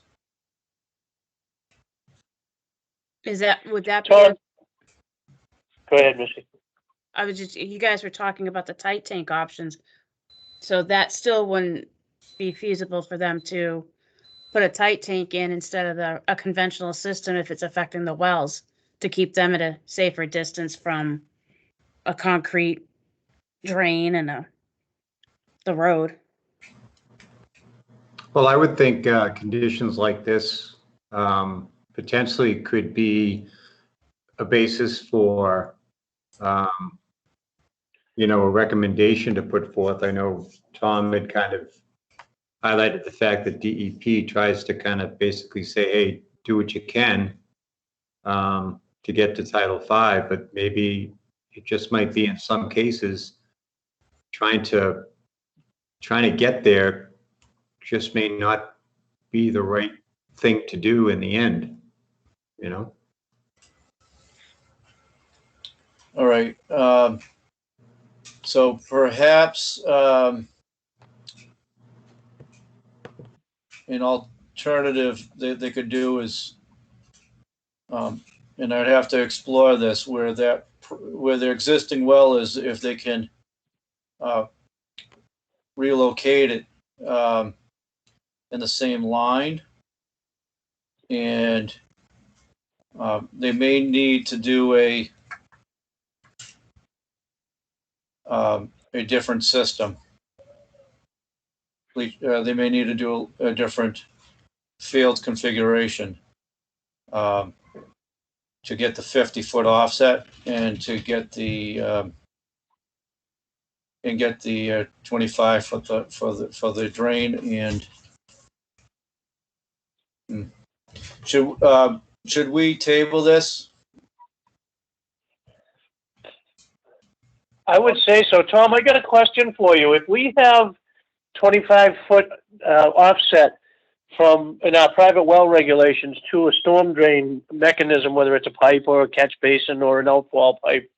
Would that be, Tom? Go ahead, Missy. you guys were talking about the tight tank options. So that still wouldn't be feasible for them to put a tight tank in instead of a conventional system if it's affecting the wells, to keep them at a safer distance from a concrete drain and the road. Well, I would think conditions like this potentially could be a basis for, a recommendation to put forth. I know Tom had kind of highlighted the fact that DEP tries to kind of basically say, hey, do what you can to get to Title V, but maybe it just might be in some cases trying to get there just may not be the right thing to do in the end, All right. So perhaps an alternative they could do is, and I'd have to explore this, where their existing well is, if they can relocate it in the same line, and they may need to do a different system. They may need to do a different field configuration to get the 50-foot offset and to get the 25-foot for the drain. And should we table this? I would say so. Tom, I got a question for you. If we have 25-foot offset in our private well regulations to a storm drain mechanism, whether it's a pipe or a catch basin or an outfall pipe,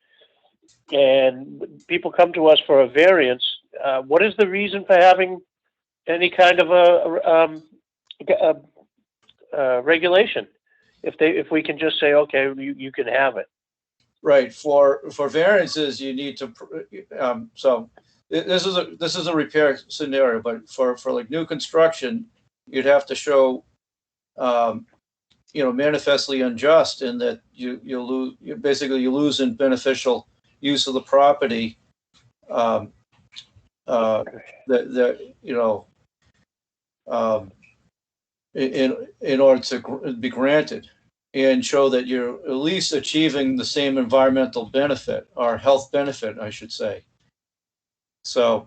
and people come to us for a variance, what is the reason for having any kind of a regulation? If we can just say, okay, you can have it. Right. For variances, you need to. So this is a repair scenario, but for like new construction, you'd have to show, manifestly unjust in that you lose in beneficial use of the property. In order to be granted, and show that you're at least achieving the same environmental benefit or health benefit, I should say. So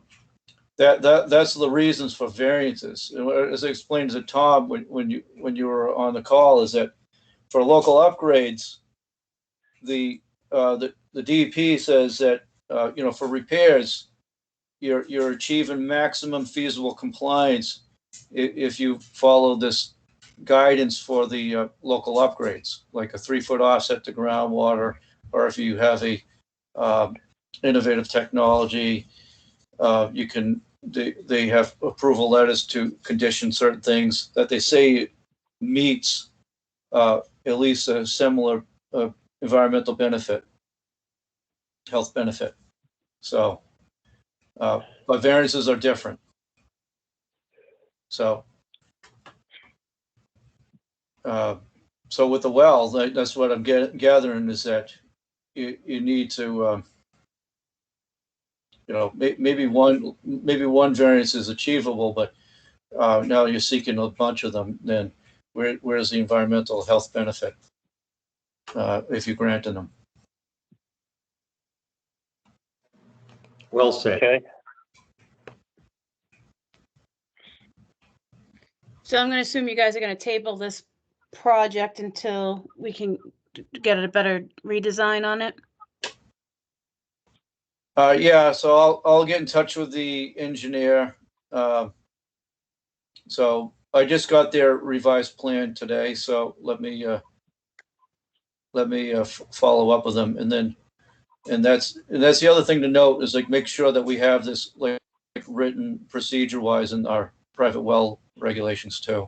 that's the reasons for variances. As I explained to Tom when you were on the call, is that for local upgrades, the DEP says that for repairs, you're achieving maximum feasible compliance if you follow this guidance for the local upgrades, like a 3-foot offset to groundwater, or if you have a innovative technology, they have approval letters to condition certain things that they say meets at least a similar environmental benefit, health benefit. So, but variances are different. So with the well, that's what I'm gathering, is that you need to, maybe one variance is achievable, but now you're seeking a bunch of them. Then where's the environmental health benefit if you granted them? Well said. Okay. So I'm going to assume you guys are going to table this project until we can get a better redesign on it. Yeah, so I'll get in touch with the engineer. So I just got their revised plan today, so let me follow up with them, and that's the other thing to note is, like, make sure that we have this, like, written procedure-wise in our private well regulations too.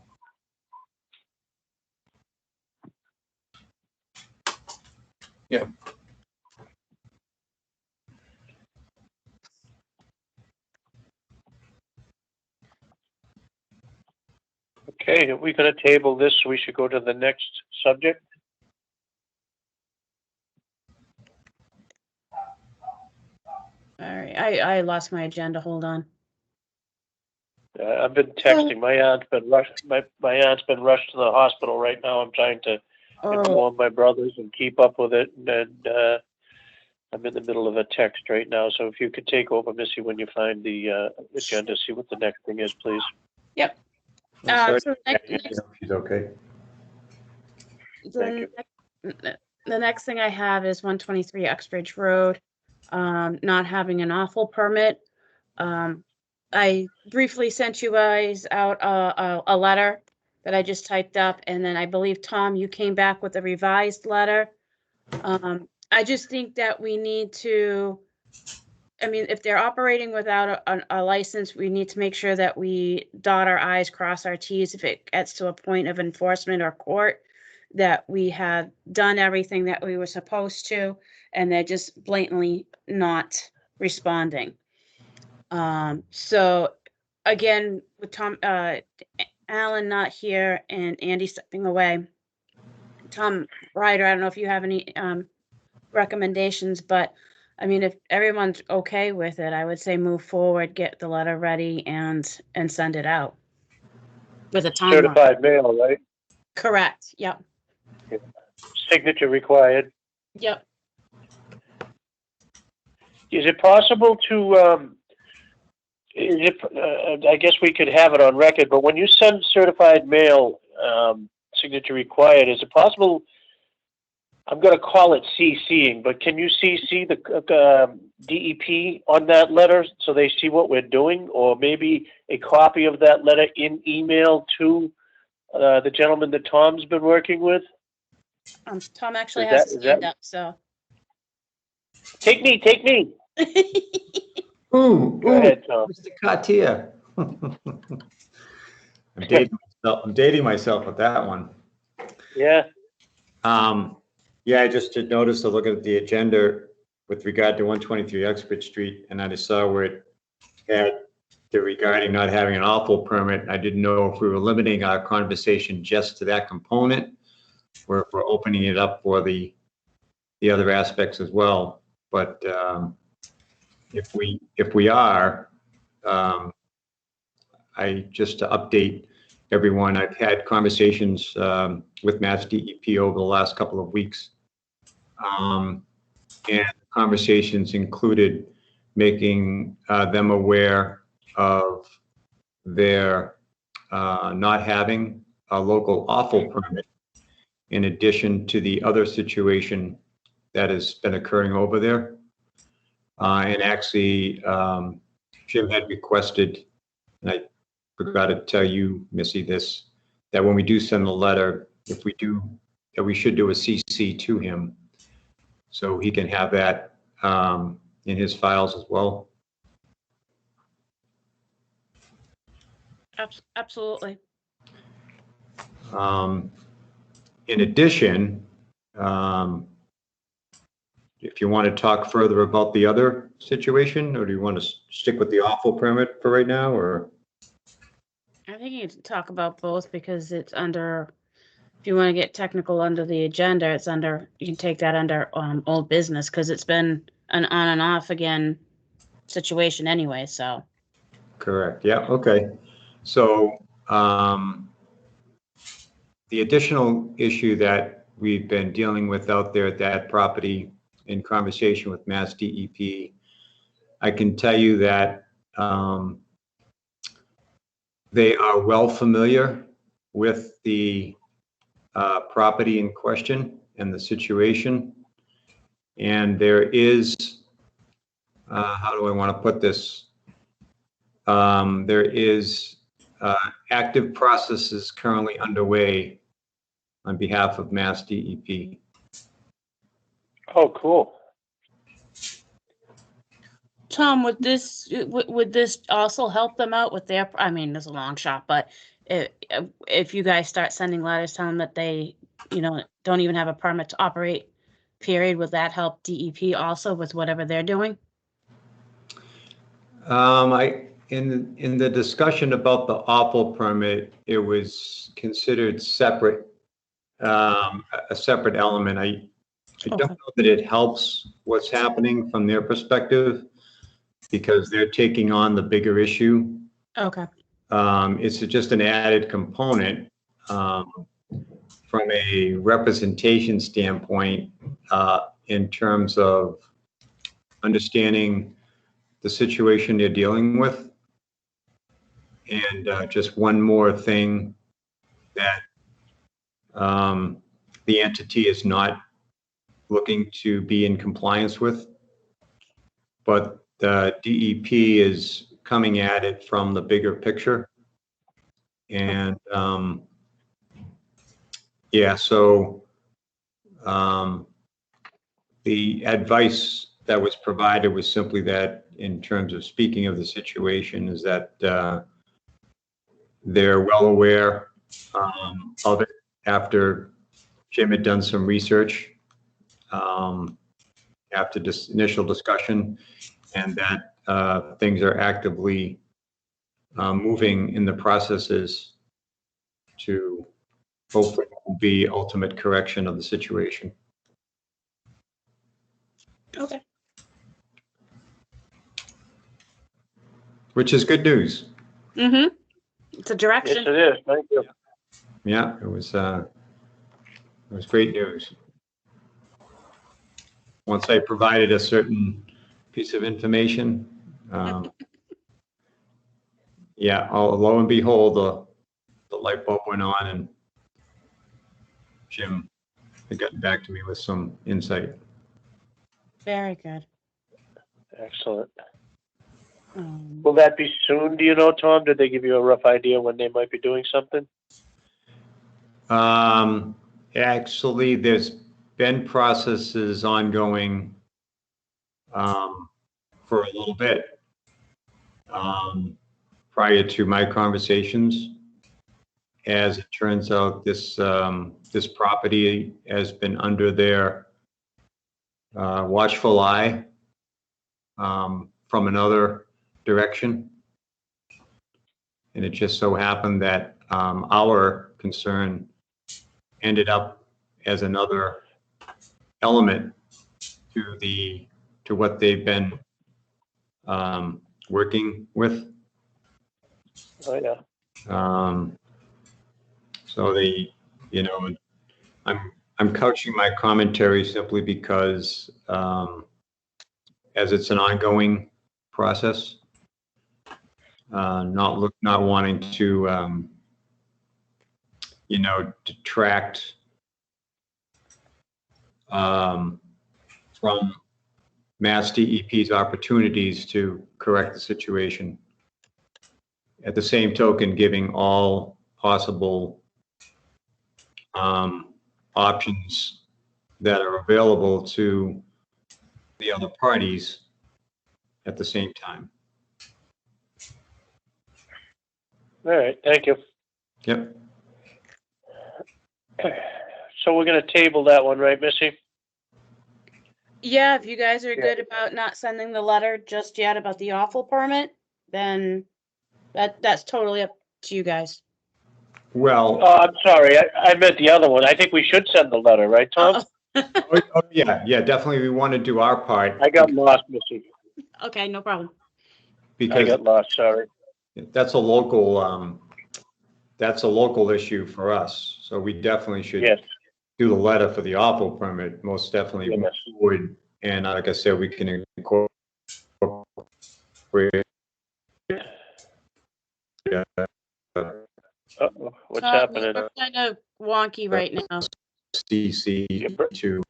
Yeah. Okay, are we gonna table this? We should go to the next subject. All right, I lost my agenda. Hold on. I've been texting. My aunt's been rushed. My aunt's been rushed to the hospital right now. I'm trying to Oh, inform my brothers and keep up with it. And I'm in the middle of a text right now. So if you could take over, Missy, when you find the agenda, see what the next thing is, please. I'm sorry. so She's okay. Thank the next thing I have is 123 Uxbridge Road, not having an awful permit. I briefly sent you guys out a letter that I just typed up, and then I believe, Tom, you came back with a revised letter. I just think that we need to, I mean, if they're operating without a license, we need to make sure that we dot our i's, cross our t's. If it gets to a point of enforcement or court, that we have done everything that we were supposed to, and they're just blatantly not responding. So again, with Tom, Alan not here and Andy stepping away, Tom Ryder, I don't know if you have any recommendations, but I mean, if everyone's okay with it, I would say move forward, get the letter ready and send it out with a you. timeline. Certified mail, right? Correct. Yep. Signature required. Yep. Is it possible to, I guess we could have it on record, but when you send certified mail, signature required, is it possible, I'm going to call it CCing, but can you CC the DEP on that letter so they see what we're doing? Or maybe a copy of that letter in email to the gentleman that Tom's been working with? Tom actually Is has that- his is hand that- up, so. Take me. Ooh, Go ahead, Tom. Mr. Cartier. I'm dating myself with that one. Yeah, Yeah, I just did notice, looking at the agenda with regard to 123 Uxbridge Street, and I just saw where it had the regarding not having an awful permit. I didn't know if we were limiting our conversation just to that component, or if we're opening it up for the other aspects as well. But if we are, I just to update everyone, I've had conversations with Mass DEP over the last couple of weeks. And conversations included making them aware of their not having a local awful permit, in addition to the other situation that has been occurring over there. And actually, Jim had requested, and I forgot to tell you, Missy, this, that when we do send the letter, if we do, that we should do a CC to him, so he can have that in his files as well. Absolutely. In addition, if you want to talk further about the other situation, or do you want to stick with the awful permit for right now, or? I think you can talk about both because it's under, if you want to get technical under the agenda, it's under, you can take that under old business because it's been an on and off again situation anyway, so. Correct, yeah, okay. So the additional issue that we've been dealing with out there at that property, in conversation with Mass DEP, I can tell you that they are well familiar with the property in question and the situation. And there is, how do I want to put this? There is active processes currently underway on behalf of Mass DEP. oh, cool. Tom, would this also help them out with their, I mean, there's a long shot, but if you guys start sending letters telling them that they, don't even have a permit to operate, period, would that help DEP also with whatever they're doing? In the discussion about the awful permit, it was considered separate, a separate element. I don't Okay. know that it helps what's happening from their perspective because they're taking on the bigger issue. Okay. It's just an added component. From a representation standpoint, in terms of understanding the situation they're dealing with. And just one more thing that the entity is not looking to be in compliance with, but the DEP is coming at it from the bigger picture. And yeah, so the advice that was provided was simply that in terms of speaking of the situation is that they're well aware of it after Jim had done some research after this initial discussion, and that things are actively moving in the processes to hopefully be ultimate correction of the situation. Okay. Which is good news. Mm-hmm. It's a Yes, direction. it is. Thank you. Yeah, it was great news. Once I provided a certain piece of information, yeah, lo and behold, the light bulb went on, and Jim had gotten back to me with some insight. Very good. Excellent. Will that be soon? Do you know, Tom? Did they give you a rough idea when they might be doing something? Actually, there's been processes ongoing for a little bit prior to my conversations. As it turns out, this property has been under their watchful eye from another direction. And it just so happened that our concern ended up as another element to what they've been working with. Oh, yeah. So I'm couching my commentary simply because as it's an ongoing process, not wanting to detract from Mass DEP's opportunities to correct the situation. At the same token, giving all possible options that are available to the other parties at the same time. All right. Thank you. Yep. So we're going to table that one, right, Missy? Yeah, if you guys are Yeah. good about not sending the letter just yet about the awful permit, then that's totally up to you guys. Well, Oh, I'm sorry. I meant the other one. I think we should send the letter, right, Tom? yeah, definitely. We want to do our part. I got lost, Missy. Okay, no problem. I Because got lost. Sorry. that's a local issue for us. So we definitely should Yes. do the letter for the awful permit, most definitely Yes. move forward. And like I said, we can incorporate Uh-oh. What's Tom, happening? You're kind of wonky right now. CC to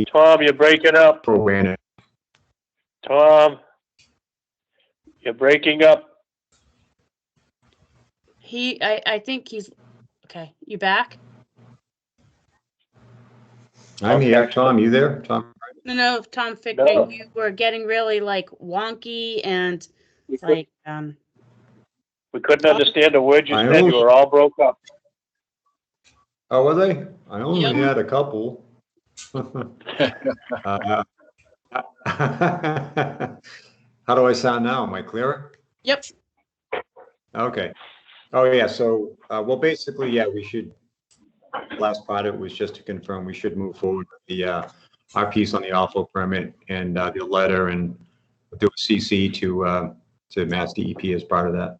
Tom, you're breaking up. program it. Tom, you're breaking up. I think he's, okay, you back? I'm here. Tom, you there? Tom? No, Tom, No. you were getting really like wonky and We like, couldn't understand a word you I said. You know. were all broke up. Oh, were they? I only Yep. had a couple. Uh, How do I sound now? Am I clearer? yep. Okay. Oh, yeah. So, well, basically, yeah, we should, last part of it was just to confirm we should move forward with the, our piece on the awful permit and, the letter and do a CC to Mass DEP as part of that.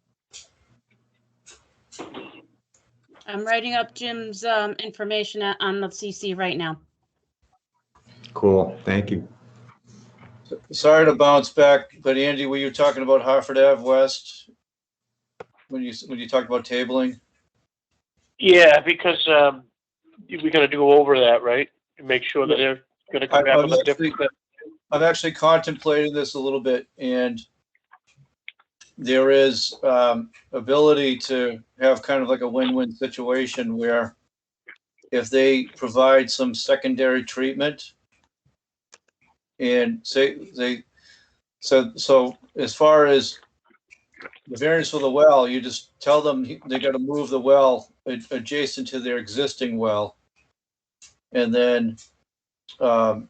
I'm writing up Jim's information on the CC right now. Cool. Thank you. Sorry to bounce back, but Andy, were you talking about Hartford Ave West when you talked about tabling? Yeah, because we got to go over that, right? And make sure that they're going to come back with a different. I'm actually contemplating this a little bit, and there is ability to have kind of like a win-win situation where if they provide some secondary treatment and so as far as the variance for the well, you just tell them they got to move the well adjacent to their existing well, and then you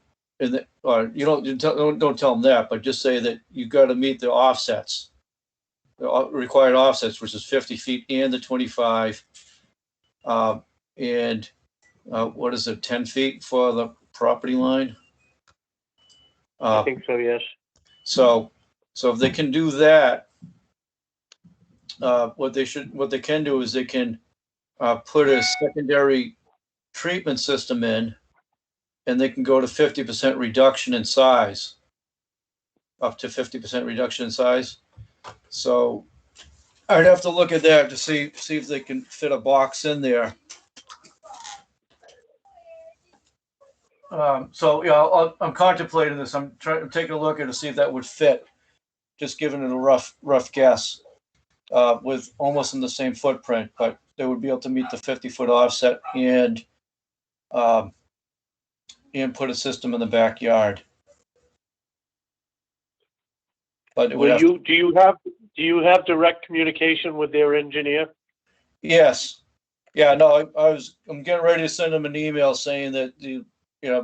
don't tell them that, but just say that you got to meet the offsets, the required offsets, which is 50 feet and the 25, and what is it, 10 feet for the property line? I think so, yes. So if they can do that, what they can do is they can put a secondary treatment system in, and they can go to 50% reduction in size, up to 50% reduction in size. So I'd have to look at that to see if they can fit a box in there. So yeah, I'm contemplating this. I'm taking a look at it to see if that would fit. Just giving it a rough guess, with almost in the same footprint, but they would be able to meet the 50-foot offset and put a system in the backyard. But it would Do you have direct communication with their engineer? Yes. Yeah. No. I'm getting ready to send them an email saying that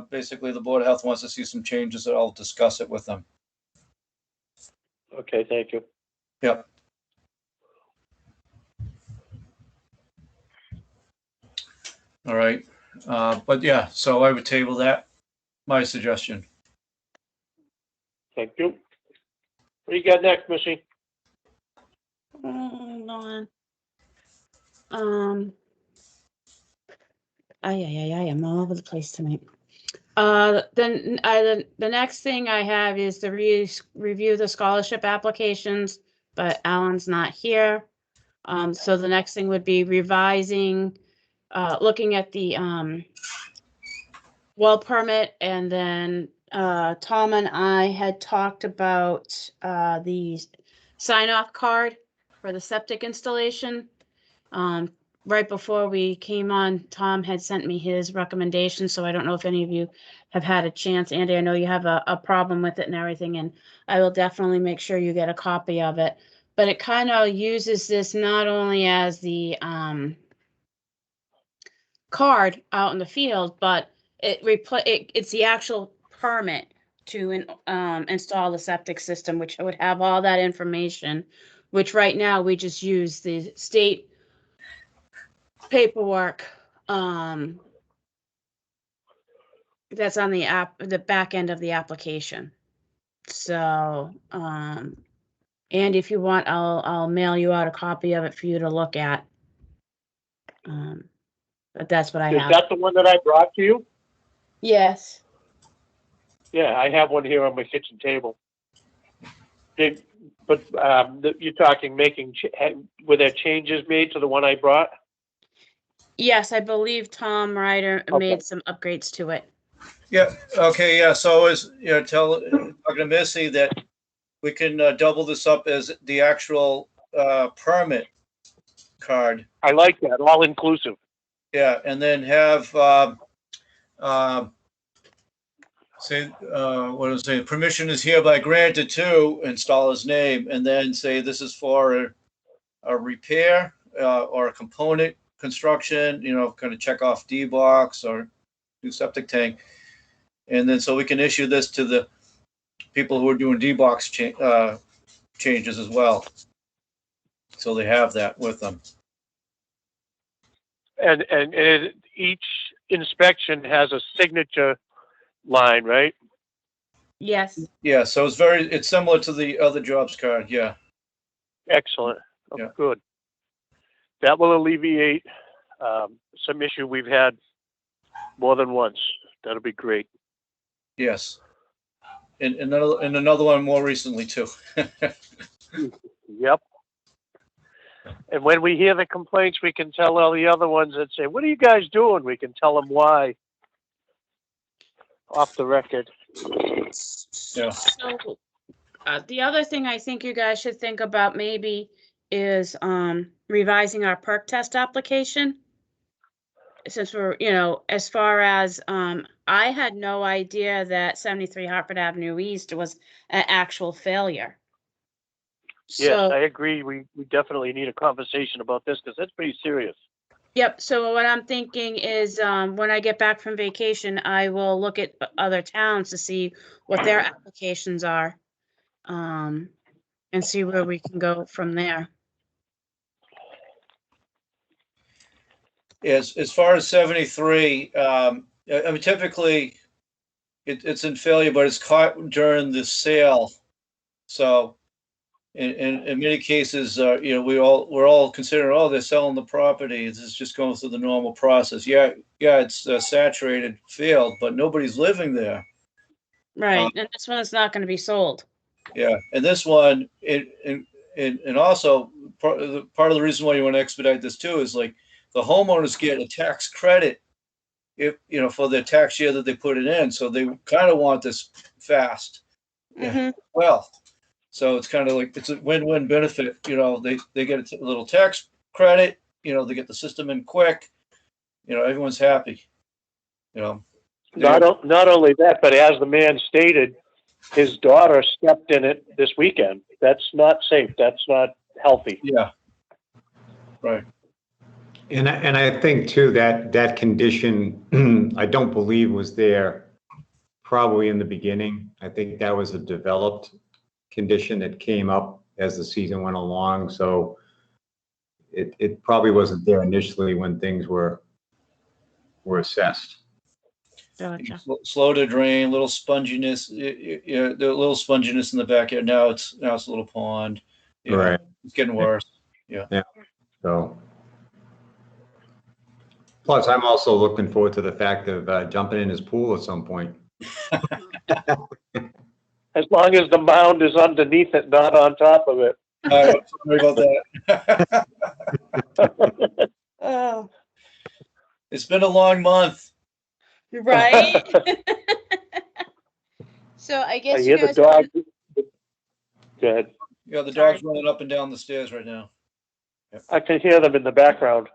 basically the Board of Health wants to see some changes, that I'll discuss it with them. Okay, thank you. Yep. All right. But yeah, so I would table that. My suggestion. Thank you. What do you got next, Missy? Hold on. I'm all over the place tonight. Then the next thing I have is to review the scholarship applications, but Alan's not here. So the next thing would be revising, looking at the well permit, and then Tom and I had talked about the sign-off card for the septic installation. Right before we came on, Tom had sent me his recommendation, so I don't know if any of you have had a chance. Andy, I know you have a problem with it and everything, and I will definitely make sure you get a copy of it. But it kind of uses this not only as the card out in the field, but it's the actual permit to install the septic system, which would have all that information, which right now we just use the state paperwork that's on the back end of the application. So and if you want, I'll mail you out a copy of it for you to look at. But that's what I have. Is that the one that I brought to you? Yes. Yeah, I have one here on my kitchen table. You're talking were there changes made to the one I brought? Yes, I believe Tom Ryder made some upgrades to it. Yeah. Okay. Yeah. So talking to Missy that we can double this up as the actual permit card. I like that, all inclusive. Yeah, and then have say, what does it say? Permission is hereby granted to installer's name, and then say this is for a repair, or a component construction, kind of check off D-box or new septic tank. And then so we can issue this to the people who are doing D-box changes as well. So they have that with them. And each inspection has a signature line, right? Yes. Yeah, so it's similar to the other jobs card, yeah. Excellent. Oh, Yeah. good. That will alleviate some issue we've had more than once. That'll be great. Yes. And another one more recently too. Yep. And when we hear the complaints, we can tell all the other ones that say, "What are you guys doing?" We can tell them why. Off the record. Yeah. So the other thing I think you guys should think about maybe is revising our perk test application. Since we're, as far as I had no idea that 73 Hartford Avenue East was an actual failure. Yes, So, I agree. We definitely need a conversation about this because that's pretty serious. yep. So what I'm thinking is when I get back from vacation, I will look at other towns to see what their applications are, and see where we can go from there. As far as 73, I mean, typically it's in failure, but it's caught during the sale. So in many cases, we're all considering, oh, they're selling the property. This is just going through the normal process. Yeah, it's a saturated field, but nobody's living there. Right. And this one is not going to be sold. Yeah, and this one, and also part of the reason why you want to expedite this too is like the homeowners get a tax credit if for their tax year that they put it in, so they kind of want this fast. Mhm. Well, so it's kind of like it's a win-win benefit. They get a little tax credit. They get the system in quick. Everyone's happy. Not only that, but as the man stated, his daughter stepped in it this weekend. That's not safe. That's not healthy. Yeah. Right. And I think too, that condition, I don't believe was there probably in the beginning. I think that was a developed condition that came up as the season went along. So it probably wasn't there initially when things were assessed. Gotcha. Slow to drain, little sponginess. The little sponginess in the backyard. Now it's a little pond. Right. It's getting worse. Yeah. So. Plus, I'm also looking forward to the fact of jumping in his pool at some point. As long as the mound is underneath it, not on top of it. Sorry about that. Oh, It's been a long month. right. So I I guess hear you the guys. dog. Go ahead. Yeah, the Sorry. dog's running up and down the stairs right now. I can hear them in the background.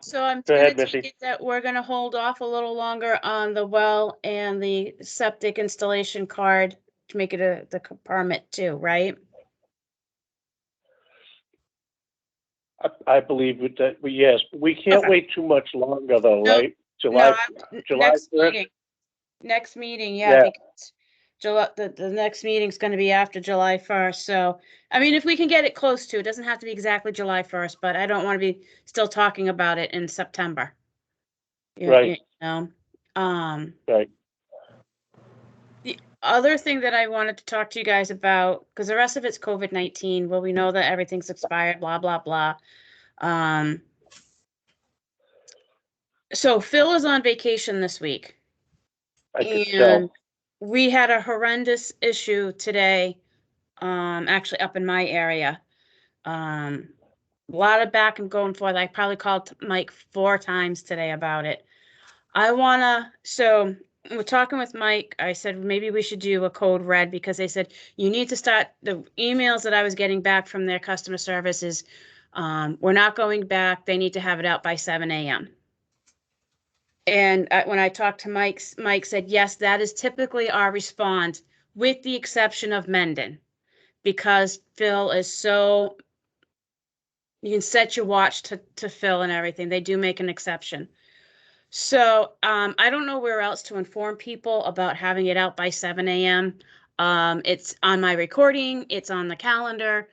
So I'm Go gonna ahead, take Missy. it that we're gonna hold off a little longer on the well and the septic installation card to make it the permit too, right? I believe that yes, we can't Okay. wait too much longer though, No, right? July Next 1st? meeting. Next meeting, yeah, Yeah. because July, the next meeting's gonna be after July 1st, so, I mean, if we can get it close to, it doesn't have to be exactly July 1st, but I don't wanna be still talking about it in September. Right. Right. The other thing that I wanted to talk to you guys about, because the rest of it's COVID-19, well, we know that everything's expired, blah, blah, blah. So Phil is on vacation this week. I can tell. And we had a horrendous issue today, actually up in my area. A lot of back and going forth. I probably called Mike 4 times today about it. So we're talking with Mike. I said, maybe we should do a code red because they said, you need to start the emails that I was getting back from their customer services. We're not going back. They need to have it out by 7 a.m. And when I talked to Mike said, yes, that is typically our response, with the exception of Mendon, because Phil is so, you can set your watch to Phil and everything. They do make an exception. So I don't know where else to inform people about having it out by 7 a.m. It's on my recording, it's on the calendar,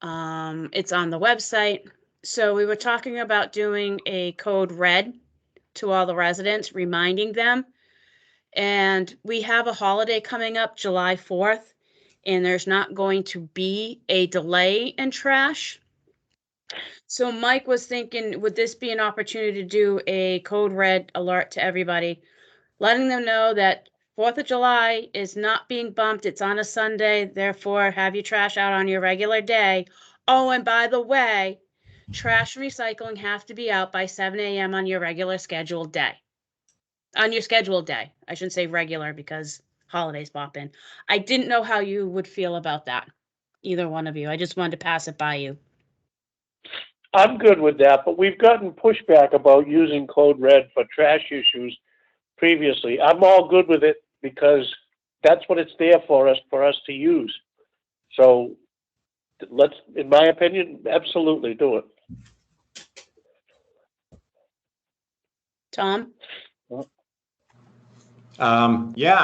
it's on the website. So we were talking about doing a code red to all the residents, reminding them. And we have a holiday coming up, July 4th, and there's not going to be a delay in trash. So Mike was thinking, would this be an opportunity to do a code red alert to everybody, letting them know that 4th of July is not being bumped. It's on a Sunday. Therefore, have your trash out on your regular day. Oh, and by the way, trash and recycling have to be out by 7 a.m. on your regular scheduled day. On your scheduled day. I shouldn't say regular because holidays pop in. I didn't know how you would feel about that. Either one of you. I just wanted to pass it by you. I'm good with that, but we've gotten pushback about using code red for trash issues previously. I'm all good with it because that's what it's there for us to use. So let's, in my opinion, absolutely do it. Tom? Yeah,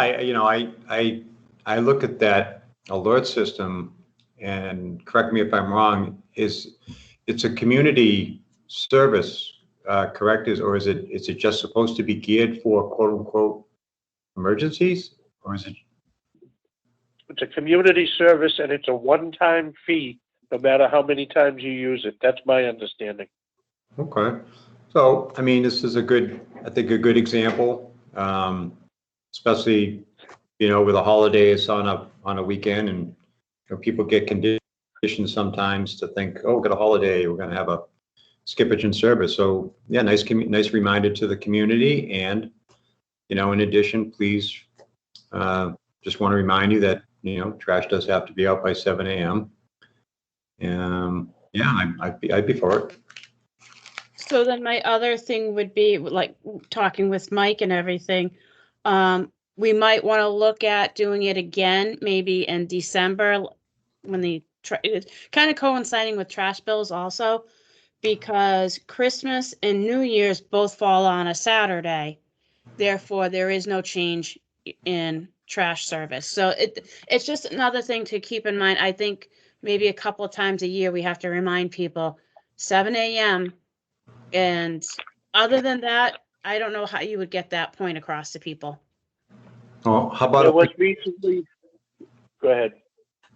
I look at that alert system, and correct me if I'm wrong, it's a community service, correct? Is it just supposed to be geared for quote unquote emergencies, or is it? It's a community service and it's a one-time fee, no matter how many times you use it. That's my understanding. Okay. So, I mean, this is I think a good example, especially, with the holidays on a weekend, and people get conditioned sometimes to think, oh, we've got a holiday, we're going to have a skippage in service. So yeah, nice reminder to the community. And, in addition, please, just want to remind you that, trash does have to be out by 7 a.m. Yeah, I'd be for it. So then my other thing would be like talking with Mike and everything. We might want to look at doing it again, maybe in December when it's kind of coinciding with trash bills also, because Christmas and New Year's both fall on a Saturday. Therefore, there is no change in trash service. So it's just another thing to keep in mind. I think maybe a couple of times a year we have to remind people 7 a.m. And other than that, I don't know how you would get that point across to people. Oh, how about There was recently, go ahead.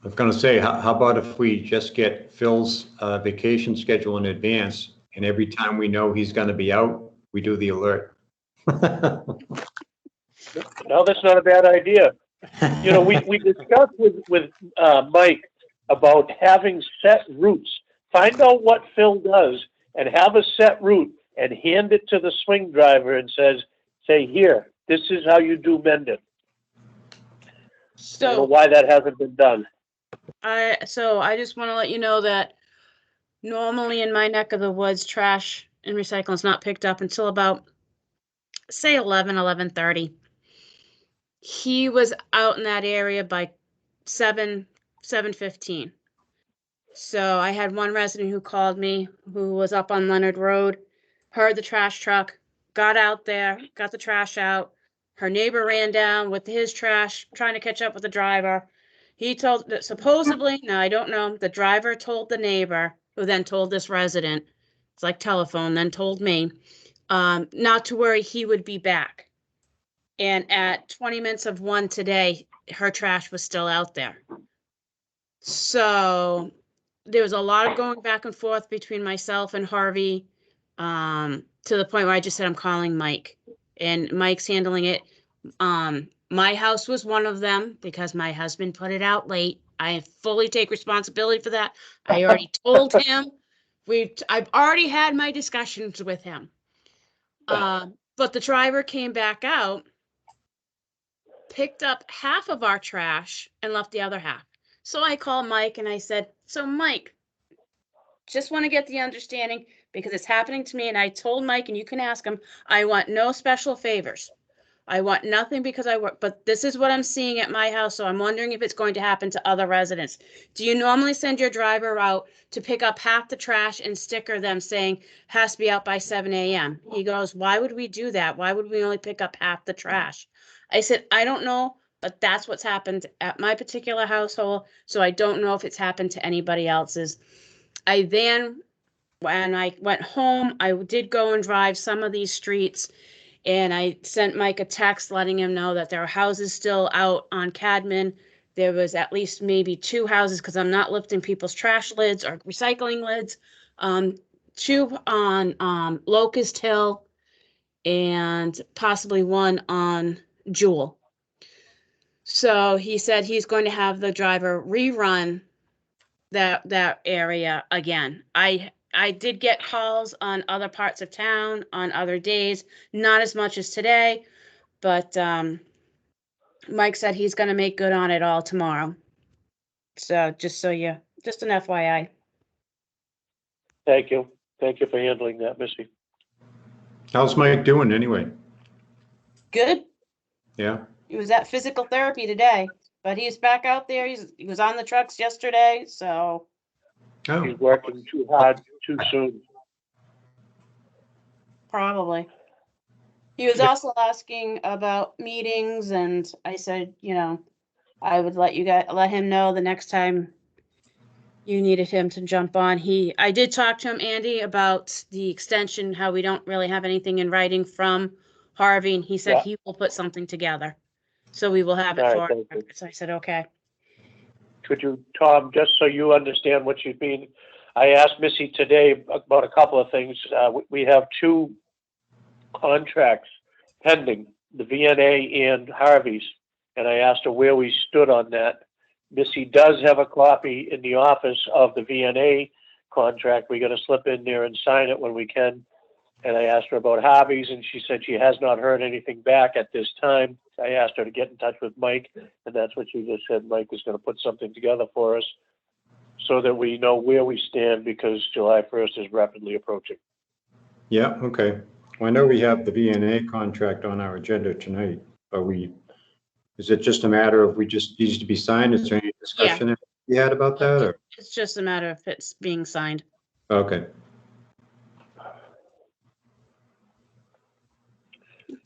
I was going to say, how about if we just get Phil's vacation schedule in advance, and every time we know he's going to be out, we do the alert. No, that's not a bad idea. We discussed with Mike about having set routes. Find out what Phil does and have a set route and hand it to the swing driver and say, here, this is how you do Mendon. I don't know why that hasn't been done. I just want to let you know that normally in my neck of the woods, trash and recycling is not picked up until about, say, 11:30. He was out in that area by 7:15. So I had one resident who called me who was up on Leonard Road, heard the trash truck, got out there, got the trash out. Her neighbor ran down with his trash, trying to catch up with the driver. He told that supposedly, now I don't know, the driver told the neighbor, who then told this resident, it's like telephone, then told me, not to worry, he would be back. And at 20 minutes of 1 today, her trash was still out there. So there was a lot of going back and forth between myself and Harvey, to the point where I just said, I'm calling Mike, and Mike's handling it. My house was one of them because my husband put it out late. I fully take responsibility for that. I already told him. I've already had my discussions with him. But the driver came back out, picked up half of our trash and left the other half. So I called Mike and I said, so Mike, just want to get the understanding because it's happening to me and I told Mike, and you can ask him, I want no special favors. I want nothing because I work, but this is what I'm seeing at my house, so I'm wondering if it's going to happen to other residents. Do you normally send your driver out to pick up half the trash and sticker them saying has to be out by 7 a.m.? He goes, why would we do that? Why would we only pick up half the trash? I said, I don't know, but that's what's happened at my particular household, so I don't know if it's happened to anybody else's. When I went home, I did go and drive some of these streets. And I sent Mike a text letting him know that there are houses still out on Cadman. There was at least maybe 2 houses, because I'm not lifting people's trash lids or recycling lids. 2 on Locust Hill and possibly 1 on Jewel. So he said he's going to have the driver rerun that area again. I did get calls on other parts of town on other days, not as much as today, but Mike said he's going to make good on it all tomorrow. So just an FYI. Thank you. Thank you for handling that, Missy. How's Mike doing anyway? Good. Yeah, He was at physical therapy today, but he's back out there. He was on the trucks yesterday, so oh, He's working too hard, too soon. probably. He was also asking about meetings, and I said, I would let him know the next time you needed him to jump on. I did talk to him, Andy, about the extension, how we don't really have anything in writing from Harvey, and he said Yeah. he will put something together. So we will have it All for right, him. thank you. So I said, okay. Could you, Tom, just so you understand what you mean, I asked Missy today about a couple of things. We have 2 contracts pending, the VNA and Harvey's, and I asked her where we stood on that. Missy does have a copy in the office of the VNA contract. We're going to slip in there and sign it when we can. And I asked her about Harvey's, and she said she has not heard anything back at this time. I asked her to get in touch with Mike, and that's what she just said. Mike is going to put something together for us so that we know where we stand, because July 1st is rapidly approaching. yeah, okay. Well, I know we have the VNA contract on our agenda tonight, but is it just a matter of we just needs to be signed? Is there any discussion that we had about that, or? It's just a matter of it's being signed. Okay,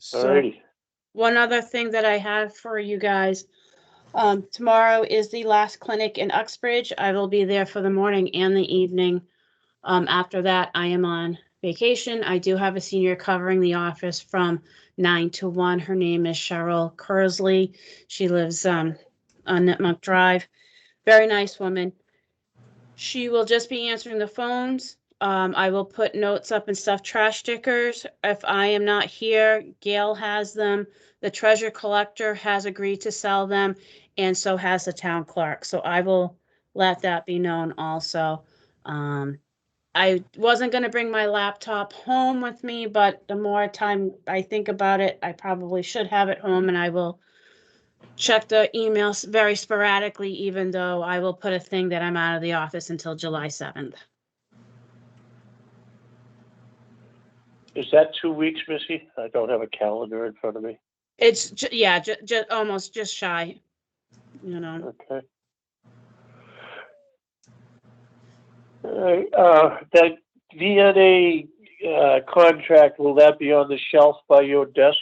So Alrighty. one other thing that I have for you guys, tomorrow is the last clinic in Uxbridge. I will be there for the morning and the evening. After that, I am on vacation. I do have a senior covering the office from 9 to 1. Her name is Cheryl Kersley. She lives on Nipmuc Drive. Very nice woman. She will just be answering the phones. I will put notes up and stuff, trash stickers. If I am not here, Gail has them. The treasure collector has agreed to sell them, and so has the town clerk. So I will let that be known also. I wasn't going to bring my laptop home with me, but the more time I think about it, I probably should have it home, and I will check the emails very sporadically, even though I will put a thing that I'm out of the office until July 7th. Is that 2 weeks, Missy? I don't have a calendar in front of me. It's just almost just shy, Okay. All right, that VNA contract, will that be on the shelf by your desk,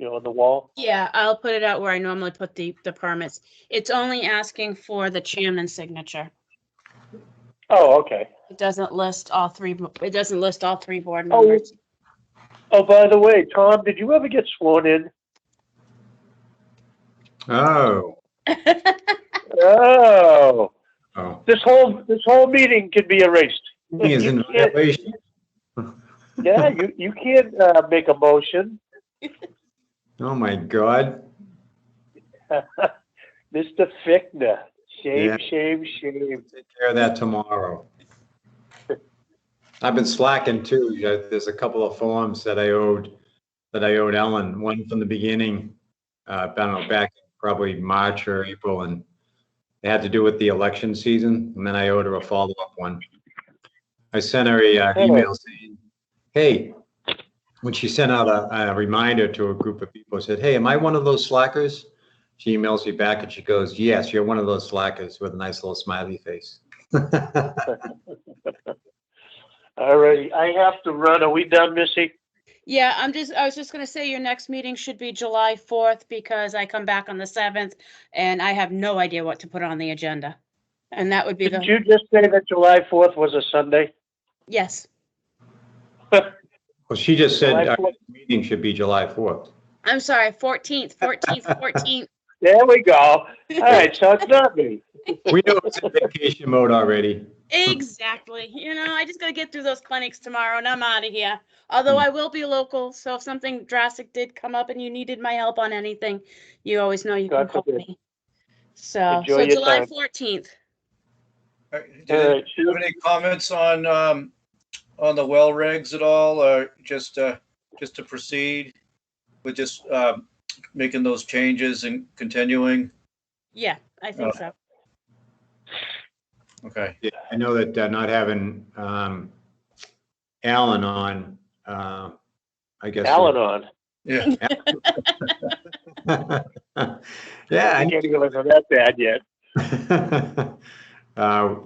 on the wall? Yeah, I'll put it out where I normally put the permits. It's only asking for the chairman's signature. Oh, okay. It doesn't list all 3 board members. Oh, by the way, Tom, did you ever get sworn in? oh, Oh, oh. this whole meeting can be erased. He is in violation. Yeah, you can't make a motion. Oh, my God. Mr. Fickner, shame, Yeah. shame. Take care of that tomorrow. I've been slacking too. There's a couple of forms that I owed Ellen, one from the beginning, I don't know, back in probably March or April, and it had to do with the election season. And then I owed her a follow-up one. I sent her a email saying, hey, when she sent out a reminder to a group of people, said, hey, am I one of those slackers? She emails me back and she goes, yes, you're one of those slackers, with a nice little smiley face. All righty, I have to run. Are we done, Missy? Yeah, I was just gonna say your next meeting should be July 4th because I come back on the 7th and I have no idea what to put on the agenda. And that would be Did the, you just say that July 4th was a Sunday? yes, Well, she just said July our 4th. meeting should be July 4th. I'm sorry, 14th. There we go. All right, so it's not me. We know it's in vacation mode already. Exactly. You know, I just gotta get through those clinics tomorrow and I'm out of here. Although I will be local, so if something drastic did come up and you needed my help on anything, you always know you can God call forbid. me. So Enjoy your July time. 14th. Do All you right, have any comments on the well regs at all, or just to proceed with just making those changes and continuing? Yeah, I think so. Okay. Yeah, I know that not having Alan on, I guess. Alan on. Yeah. Yeah, I can't go into that bad yet.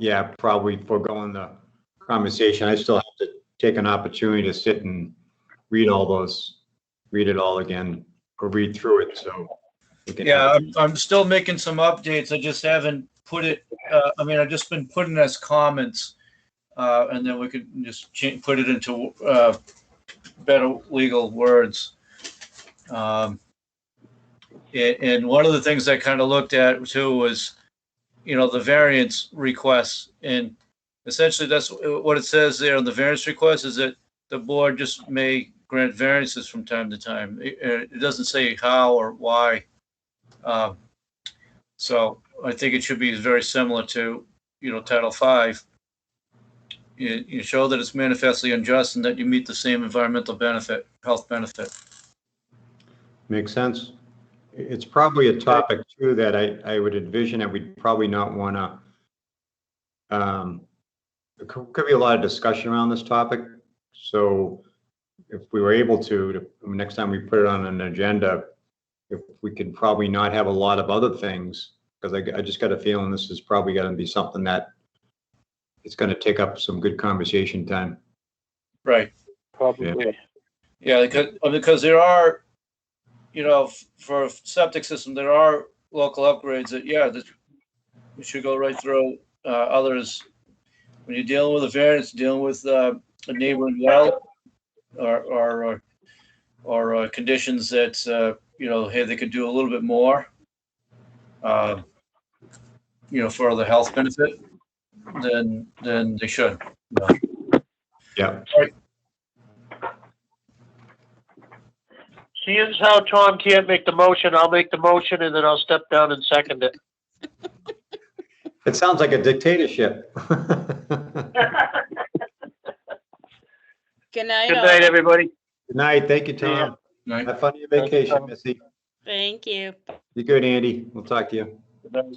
yeah, probably foregoing the conversation. I still have to take an opportunity to sit and read it all again, or read through it, so. we can Yeah, have- I'm still making some updates. I just haven't put it, I've just been putting as comments. And then we could just put it into better legal words. And one of the things I kind of looked at too was, the variance requests. And essentially that's what it says there on the variance request, is that the board just may grant variances from time to time. It doesn't say how or why. So I think it should be very similar to, Title V. You show that it's manifestly unjust and that you meet the same environmental benefit, health benefit. Makes sense. It's probably a topic too that I would envision that we'd probably not want to. There could be a lot of discussion around this topic. So if we were able to, next time we put it on an agenda, if we could probably not have a lot of other things, because I just got a feeling this is probably going to be something that it's going to take up some good conversation time. Right. Probably. Yeah, because there are, for a septic system, there are local upgrades that, that we should go right through. Others, when you're dealing with a variance, dealing with a neighboring well, or conditions that, hey, they could do a little bit more, for the health benefit, then they should. Yeah. Seeing as how Tom can't make the motion, I'll make the motion and then I'll step down and second it. It sounds like a dictatorship. Good night. Good all. night, everybody. Good night. Thank you, See ya. Tom. Right. Have fun on your Thank you, vacation, Tom. Missy. Thank you. Be good, Andy. We'll talk to you. Good night.